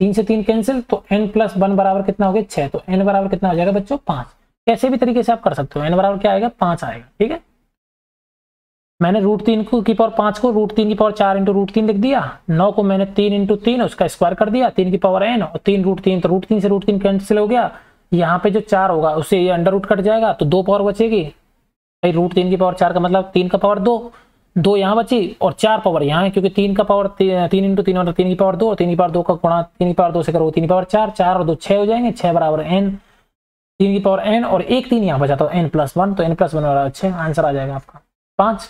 S1: 3 से 3 कैंसिल, तो n+1 बराबर कितना हो गया 6, तो n बराबर कितना हो जाएगा बच्चों 5। कैसे भी तरीके से आप कर सकते हो, n बराबर क्या आएगा 5 आएगा, ठीक है। मैंने √3 की पावर 5 को √3 की पावर 4 इंटू √3 लिख दिया, 9 को मैंने 3 इंटू 3 उसका स्क्वायर कर दिया, 3 की पावर n और 3 √3, तो √3 से √3 कैंसिल हो गया, यहाँ पे जो 4 होगा उससे ये अंडर रूट कट जाएगा, तो 2 पावर बचेगी भाई, √3 की पावर 4 का मतलब 3 का पावर 2 यहाँ बची और 4 पावर यहाँ है, क्योंकि 3 का पावर 3 इंटू 3 मतलब 3 की पावर 2 और 3 की पावर 2 का गुणा 3 की पावर 2 से करो 3 की पावर 4, 4 और 2 6 हो जाएंगे, 6 बराबर n, 3 की पावर n और एक 3 यहाँ बचा तो n+1, तो n+1 बराबर 6, आंसर आ जाएगा आपका 5।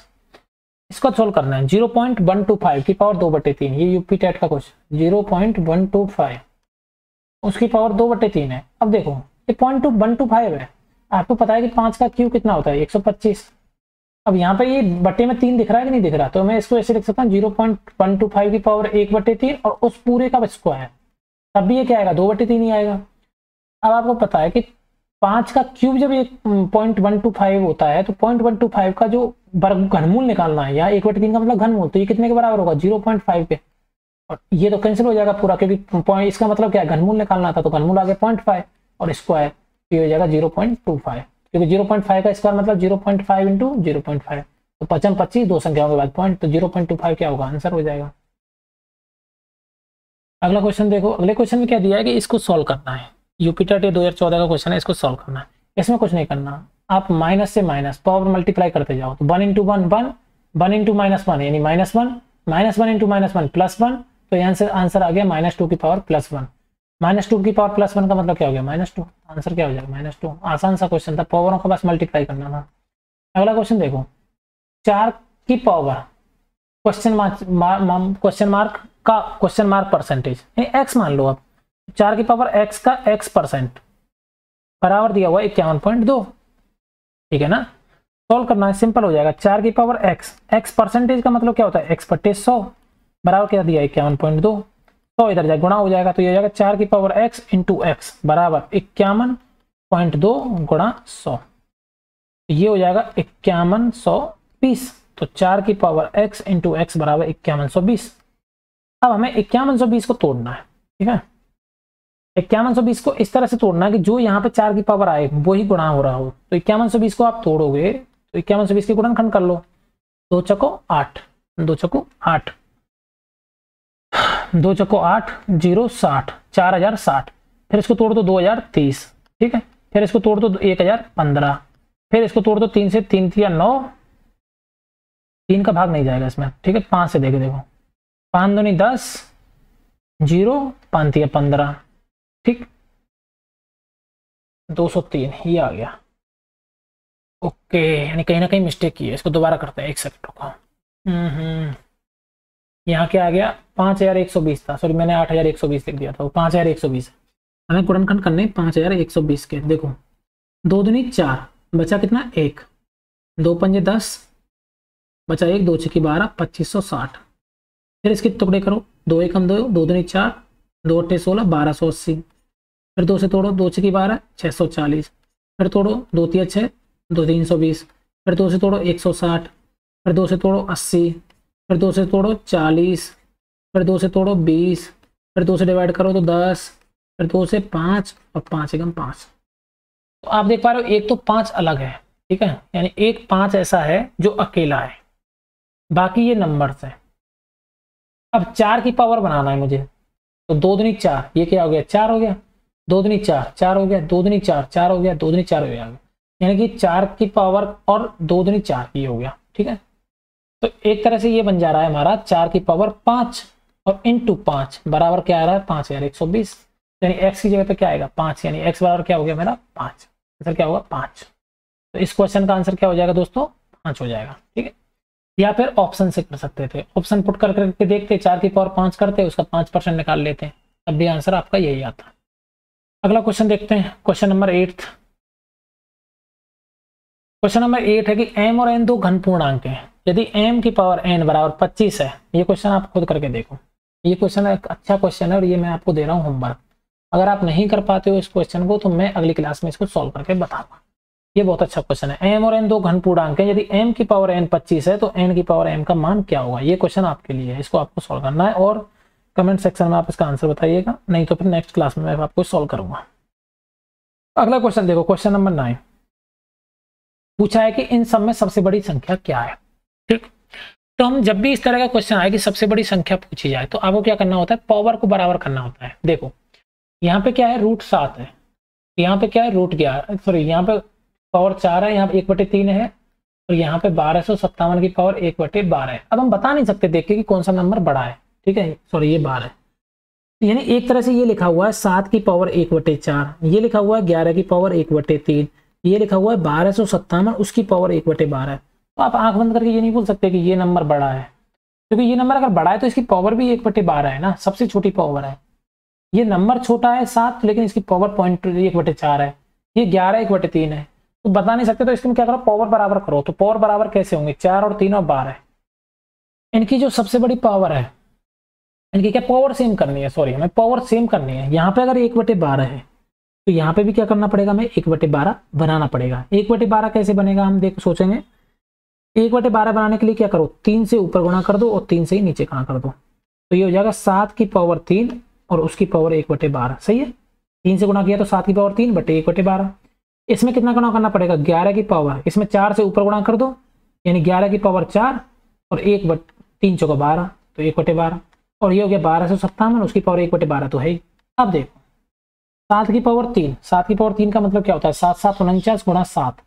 S1: इसको सोल्व करना है 0.125 की पावर 2/3, ये यूपी टेट का क्वेश्चन 0.125 उसकी पावर 2/3 है। अब देखो ये 0.125 है, आपको पता है कि 5 का क्यूब कितना होता है 125। अब यहाँ पे ये बट्टे में 3 दिख रहा है कि नहीं दिख रहा, तो मैं इसको ऐसे लिख सकता हूँ 0.125 की पावर 1/3 और उस पूरे का स्क्वायर, तब भी ये क्या आएगा 2/3 ही आएगा। अब आपको पता है कि 5 का क्यूब जब ये 0.125 होता है तो 0.125 का जो घनमूल निकालना है, या 1/3 का मतलब घनमूल, तो ये कितने के बराबर होगा 0.5 के, और ये तो कैंसिल हो जाएगा पूरा, क्योंकि इसका मतलब क्या है घनमूल निकालना था, तो घनमूल आ गया 0.5 और स्क्वायर ये हो जाएगा 0.25, क्योंकि 0.5 का स्क्वायर मतलब 0.5 इंटू 0.5, तो 55 25 दो संख्याओं के बाद पॉइंट, तो 0.25 क्या होगा आंसर हो जाएगा। अगला क्वेश्चन देखो, अगले क्वेश्चन में क्या दिया है कि इसको सॉल्व करना है, यूपी टेट 2014 का क्वेश्चन है, इसको सॉल्व करना है। इसमें कुछ नहीं करना, आप माइनस से माइनस पावर मल्टीप्लाई करते जाओ, तो 1 इंटू 1 1, 1 इंटू -1 यानी -1, -1 इंटू -1 +1, तो यहाँ आंसर आ गया -2 की पावर +1, -2 की पावर +1 का मतलब क्या हो गया -2, आंसर क्या हो जाएगा -2। आसान सा क्वेश्चन था, पावरों का बस मल्टीप्लाई करना था। अगला क्वेश्चन देखो, 4 की power question mark percentage x मान लो, आप 4 की पावर x का x% बराबर दिया हुआ 51.2, ठीक है ना। सॉल्व करना है, सिंपल हो जाएगा, 4 की पावर x परसेंटेज का मतलब क्या होता है x/100 बराबर क्या दिया 51.2, तो इधर जाए गुणा हो जाएगा, तो ये हो जाएगा 4 की पावर x इंटू x बराबर 51.2 गुणा 100, ये हो जाएगा 5120, तो 4 की पावर x इंटू x बराबर 5120। अब हमें 5120 को तोड़ना है, ठीक है, 5120 को इस तरह से तोड़ना है कि जो यहाँ पे 4 की पावर आए वो ही गुणा हो रहा हो, तो 5120 को आप तोड़ोगे तो 5120 के गुणनखंड कर लो, 2 चको 8, 2 चको 8, 2 चको 8, 0 60, 4060, फिर इसको तोड़ दो 2030, ठीक है, फिर इसको तोड़ दो 1015, फिर इसको तोड़ दो 3 से, 3 3 9, 3 का भाग नहीं जाएगा इसमें, ठीक है, 5 से देखो 5 दूनी 10, 0 5 3 15, ठीक, 203 ये आ गया। ओके, यानी कहीं ना कहीं मिस्टेक की है, इसको दोबारा करते हैं, एक सेकंड रुको। यहाँ क्या आ गया 5120 था, सॉरी मैंने 8120 लिख दिया था, 5120 हमें गुणनखंड करने 5120 के। देखो 2 दूनी 4, बचा कितना 1, 2 पंजे 10, बचा 1, 2 छक्की 12, 2560, फिर इसके टुकड़े करो, 2 1 2, 2 दूनी 4, 2 8 16, 1280, फिर 2 से तोड़ो, 2 छक्की 12, 640, फिर तोड़ो 2 3 6, 2 320, फिर 2 से तोड़ो 160, फिर 2 से तोड़ो 80, फिर 2 से तोड़ो 40, फिर 2 से तोड़ो 20, फिर 2 से डिवाइड करो तो 10, फिर 2 से 5 और 5 एकम 5। तो आप देख पा रहे हो एक तो 5 अलग है, ठीक है, यानी एक 5 ऐसा है जो अकेला है, बाकी ये नंबर्स है। अब 4 की पावर बनाना है मुझे, तो 2 दूनी 4, ये क्या हो गया 4 हो गया, 2 दूनी 4 4 हो गया, 2 दूनी 4 4 हो गया, 2 दूनी 4 हो गया, यानी कि 4 की पावर और 2 दूनी 4 की हो गया, ठीक है। तो एक तरह से ये बन जा रहा है हमारा 4 की पावर 5 और इंटू 5 बराबर क्या आ रहा है 5120, यानी x की जगह पे क्या आएगा 5, यानी x बराबर क्या हो गया मेरा 5, आंसर क्या होगा 5। तो इस क्वेश्चन का आंसर क्या हो जाएगा दोस्तों 5 हो जाएगा, ठीक है। या फिर ऑप्शन से कर सकते थे, ऑप्शन पुट कर करके देखते 4 की पावर 5 करते, उसका 5% निकाल लेते हैं, तब भी आंसर आपका यही आता। अगला क्वेश्चन देखते हैं, क्वेश्चन नंबर 8। क्वेश्चन नंबर 8 है कि m और n दो घन पूर्णांक हैं, यदि m की पावर n बराबर 25 है, ये क्वेश्चन आप खुद करके देखो, ये क्वेश्चन एक अच्छा क्वेश्चन है और ये मैं आपको दे रहा हूँ होमवर्क। अगर आप नहीं कर पाते हो इस क्वेश्चन को तो मैं अगली क्लास में इसको सॉल्व करके बताऊंगा। ये बहुत अच्छा क्वेश्चन है। m और n दो घन पूर्णांक हैं, यदि m की पावर n 25 है तो n की पावर m का मान क्या होगा। ये क्वेश्चन आपके लिए है, इसको आपको सॉल्व करना है और कमेंट सेक्शन में आप इसका आंसर बताइएगा, नहीं तो फिर नेक्स्ट क्लास में मैं आपको सॉल्व करूंगा। अगला क्वेश्चन देखो, क्वेश्चन नंबर 9 पूछा है कि इन सब में सबसे बड़ी संख्या क्या है, ठीक। तो हम जब भी इस तरह का क्वेश्चन आए कि सबसे बड़ी संख्या पूछी जाए तो आपको क्या करना होता है, पावर को बराबर करना होता है। देखो यहाँ पे क्या है √7 है, यहाँ पे क्या है √11, सॉरी यहाँ पे पावर 4 है, यहाँ पे 1/3 है और यहाँ पे 1257 की पावर 1/12 है। अब हम बता नहीं सकते देख के कि कौन सा नंबर बड़ा है, ठीक है, सॉरी ये 12 है। यानी एक तरह से ये लिखा हुआ है 7 की पावर 1/4, ये लिखा हुआ है 11 की पावर 1/3, ये लिखा हुआ है 1257 उसकी पावर 1/12। तो आप आंख बंद करके ये नहीं बोल सकते कि ये नंबर बड़ा है, क्योंकि ये नंबर अगर बड़ा है तो इसकी पावर भी 1/12 है ना, सबसे छोटी पावर है। ये नंबर छोटा है 7 लेकिन इसकी पावर 1/4 है, ये 11 1/3 है, तो बता नहीं सकते। तो इसमें क्या करो पावर बराबर करो, तो पावर बराबर कैसे होंगे 4 और 3 और 12, इनकी जो सबसे बड़ी पावर है इनकी क्या पावर सेम करनी है, सॉरी हमें पावर सेम करनी है। यहाँ पे अगर 1/12 है तो यहाँ पे भी क्या करना पड़ेगा, हमें 1/12 बनाना पड़ेगा। 1/12 कैसे बनेगा हम देख सोचेंगे, 1/12 बनाने के लिए क्या करो 3 से ऊपर गुणा कर दो और 3 से ही नीचे गुणा कर दो, तो ये हो जाएगा 7 की पावर 3 और उसकी पावर 1/12, सही है। 3 से गुणा किया तो 7 की पावर 3 बटे 1/12। इसमें कितना गुणा करना पड़ेगा 11 की पावर, इसमें 4 से ऊपर गुणा कर दो, यानी 11 की पावर 4 और 1/3 चौका 12, तो 1/12 और ये हो गया 1257 उसकी पावर 1/12 तो है ही। अब देखो 7 की पावर 3, 7 की पावर 3 का मतलब क्या होता है 7 7 49 गुणा 7,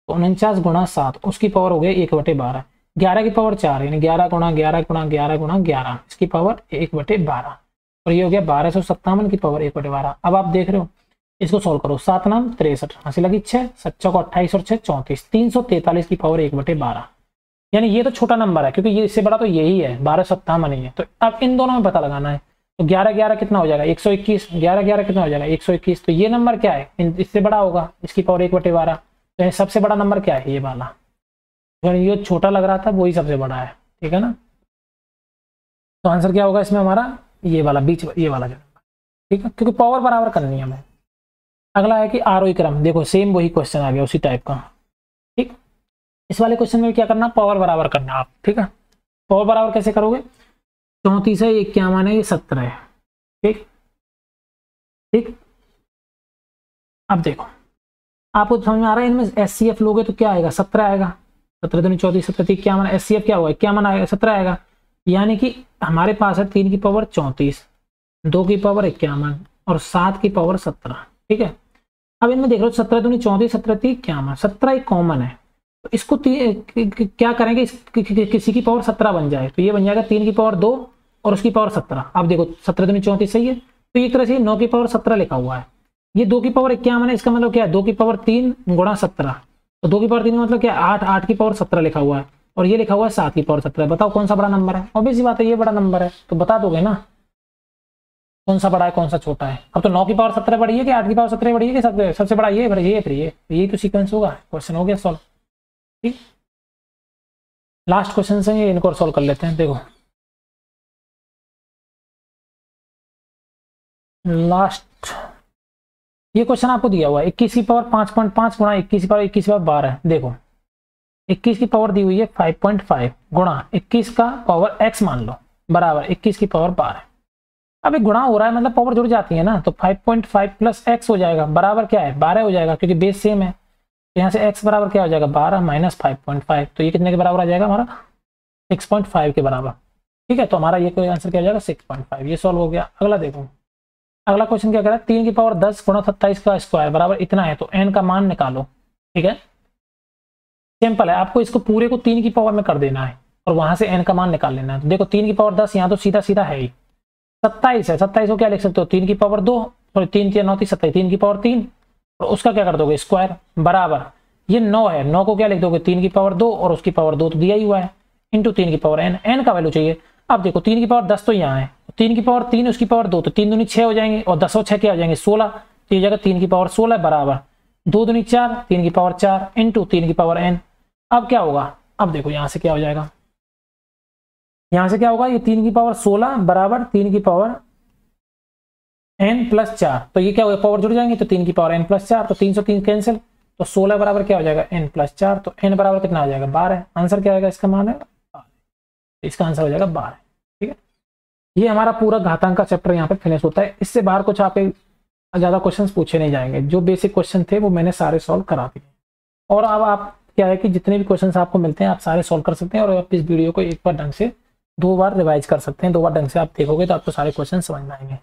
S1: तो 49 गुणा 7 उसकी पावर हो गया 1/12। 11 की पावर 4 यानी 11 गुणा 11 गुणा 11 गुणा 11 इसकी पावर 1/12 और ये हो गया 1257 की पावर 1/12। अब आप देख रहे हो इसको सोल्व करो, 7 नाम 63, हंसी लगी 6, 7 को 28 और 6 34, 343 की पावर 1/12, यानी ये तो छोटा नंबर है क्योंकि ये इससे बड़ा तो यही है 1257 ही है। तो अब इन दोनों में पता लगाना है, तो 11 11 कितना हो जाएगा 121, 11 11 कितना हो जाएगा 121, तो ये नंबर क्या है इससे बड़ा होगा, इसकी पावर 1/12। तो सबसे बड़ा नंबर क्या है ये वाला, तो ये छोटा लग रहा था वही सबसे बड़ा है, ठीक है ना। तो आंसर क्या होगा इसमें हमारा ये वाला बीच ये वाला जो, ठीक है, क्योंकि पावर बराबर करनी है हमें। अगला है कि आरोही क्रम, देखो सेम वही क्वेश्चन आ गया उसी टाइप का, ठीक। इस वाले क्वेश्चन में क्या करना पावर बराबर करना आप, ठीक है। पावर बराबर कैसे करोगे, 34 है 51 है ये 17 है, ठीक ठीक। अब देखो आपको समझ में आ रहा है, इनमें SCF लोगे तो क्या आएगा 17 आएगा, 17 दूनी 34 17 51, SCF क्या होगा 51 आएगा 17 आएगा, यानी कि हमारे पास है 3 की पावर 34, 2 की पावर 51 और 7 की पावर 17, ठीक है। अब इनमें देख लो 17 दूनी 34 17 3 51, 17 एक कॉमन है, तो इसको क्या करेंगे किसी की पावर 17 बन जाए, तो ये बन जाएगा 3 की पावर 2 और उसकी पावर 17। अब देखो 17 दूनी 34 सही है, तो एक तरह से 9 की पावर 17 लिखा हुआ है, ये 2 की पावर 51 है, इसका मतलब क्या है 2 की पावर 3 गुणा 17, तो 2 की पावर 3 मतलब क्या 8, 8 की पावर 17 लिखा हुआ है और ये लिखा हुआ है 7 की पावर 17। बताओ कौन सा बड़ा नंबर है, ऑब्वियस सी बात है ये बड़ा नंबर है, तो बता दोगे ना कौन सा बड़ा है कौन सा छोटा है। अब तो 9 की पावर 17 बड़ी है कि 8 की पावर 17 बड़ी है कि सबसे बड़ा ये फिर ये यही तो सीक्वेंस होगा, क्वेश्चन हो गया सॉल्व, ठीक। लास्ट क्वेश्चन से ये इनको सॉल्व कर लेते हैं। देखो लास्ट ये क्वेश्चन आपको दिया हुआ है 21 की पावर 5.5 गुणा 21 की पावर 21 की पावर 12, देखो 21 की पावर दी हुई है 5.5 गुणा 21 का पावर x मान लो बराबर 21 की पावर 12। अब एक गुणा हो रहा है मतलब पावर जुड़ जाती है ना, तो 5.5 प्लस एक्स हो जाएगा बराबर क्या है 12 हो जाएगा, क्योंकि बेस सेम है। तो यहाँ से x बराबर क्या हो जाएगा 12 माइनस 5.5, तो ये कितने के बराबर आ जाएगा हमारा 6.5 के बराबर। ठीक है, तो हमारा ये कोई आंसर क्या हो जाएगा 6.5। ये सॉल्व हो गया। अगला देखो, अगला क्वेश्चन क्या कह रहा है 3 की पावर 10 गुणा 27 का स्क्वायर बराबर इतना है, तो n का मान निकालो। ठीक है, सिंपल है, आपको इसको पूरे को 3 की पावर में कर देना है और वहां से n का मान निकाल लेना है। तो देखो 3 की पावर 10 यहाँ तो सीधा सीधा है ही, 27 है, 27 को क्या लिख सकते हो 3 की पावर 2, सॉरी 3 3 9 27, 3 की पावर 3 और उसका क्या कर दोगे स्क्वायर बराबर ये 9 है, 9 को क्या लिख दोगे 3 की पावर 2 और उसकी पावर 2 तो दिया ही हुआ है, इंटू 3 की पावर n, n का वैल्यू चाहिए। अब देखो 3 की पावर 10 तो यहाँ है, 3 की पावर 3 उसकी पावर 2, तो 3 दूनी 6 हो जाएंगे और 10 और 6 क्या हो जाएंगे 16, तो ये जगह 3 की पावर 16 बराबर 2 दूनी 4, 3 की पावर 4 इंटू 3 की पावर n। अब क्या होगा, अब देखो यहाँ से क्या हो जाएगा, यहाँ से क्या होगा ये 3 की पावर 16 बराबर 3 की पावर n प्लस 4, तो ये क्या होगा पावर जुड़ जाएंगे, तो 3 की पावर n प्लस 4, तो 3 से 3 कैंसिल, तो 16 बराबर क्या हो जाएगा n प्लस 4, तो n बराबर कितना आ जाएगा 12। आंसर क्या आएगा इसका मान है 12, इसका आंसर हो जाएगा 12। ठीक है, ये हमारा पूरा घातांक का चैप्टर यहाँ पे फिनिश होता है। इससे बाहर कुछ आपके ज्यादा क्वेश्चंस पूछे नहीं जाएंगे, जो बेसिक क्वेश्चन थे वो मैंने सारे सॉल्व करा दिए। और अब आप क्या है कि जितने भी क्वेश्चंस आपको मिलते हैं आप सारे सॉल्व कर सकते हैं, और आप इस वीडियो को एक बार ढंग से 2 बार रिवाइज कर सकते हैं। 2 बार ढंग से आप देखोगे तो आपको सारे क्वेश्चन समझ में आएंगे।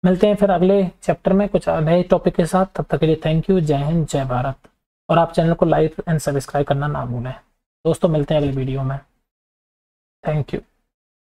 S1: मिलते हैं फिर अगले चैप्टर में कुछ नए टॉपिक के साथ, तब तक के लिए थैंक यू, जय हिंद जय भारत। और आप चैनल को लाइक एंड सब्सक्राइब करना ना भूलें। दोस्तों मिलते हैं अगले वीडियो में, थैंक यू।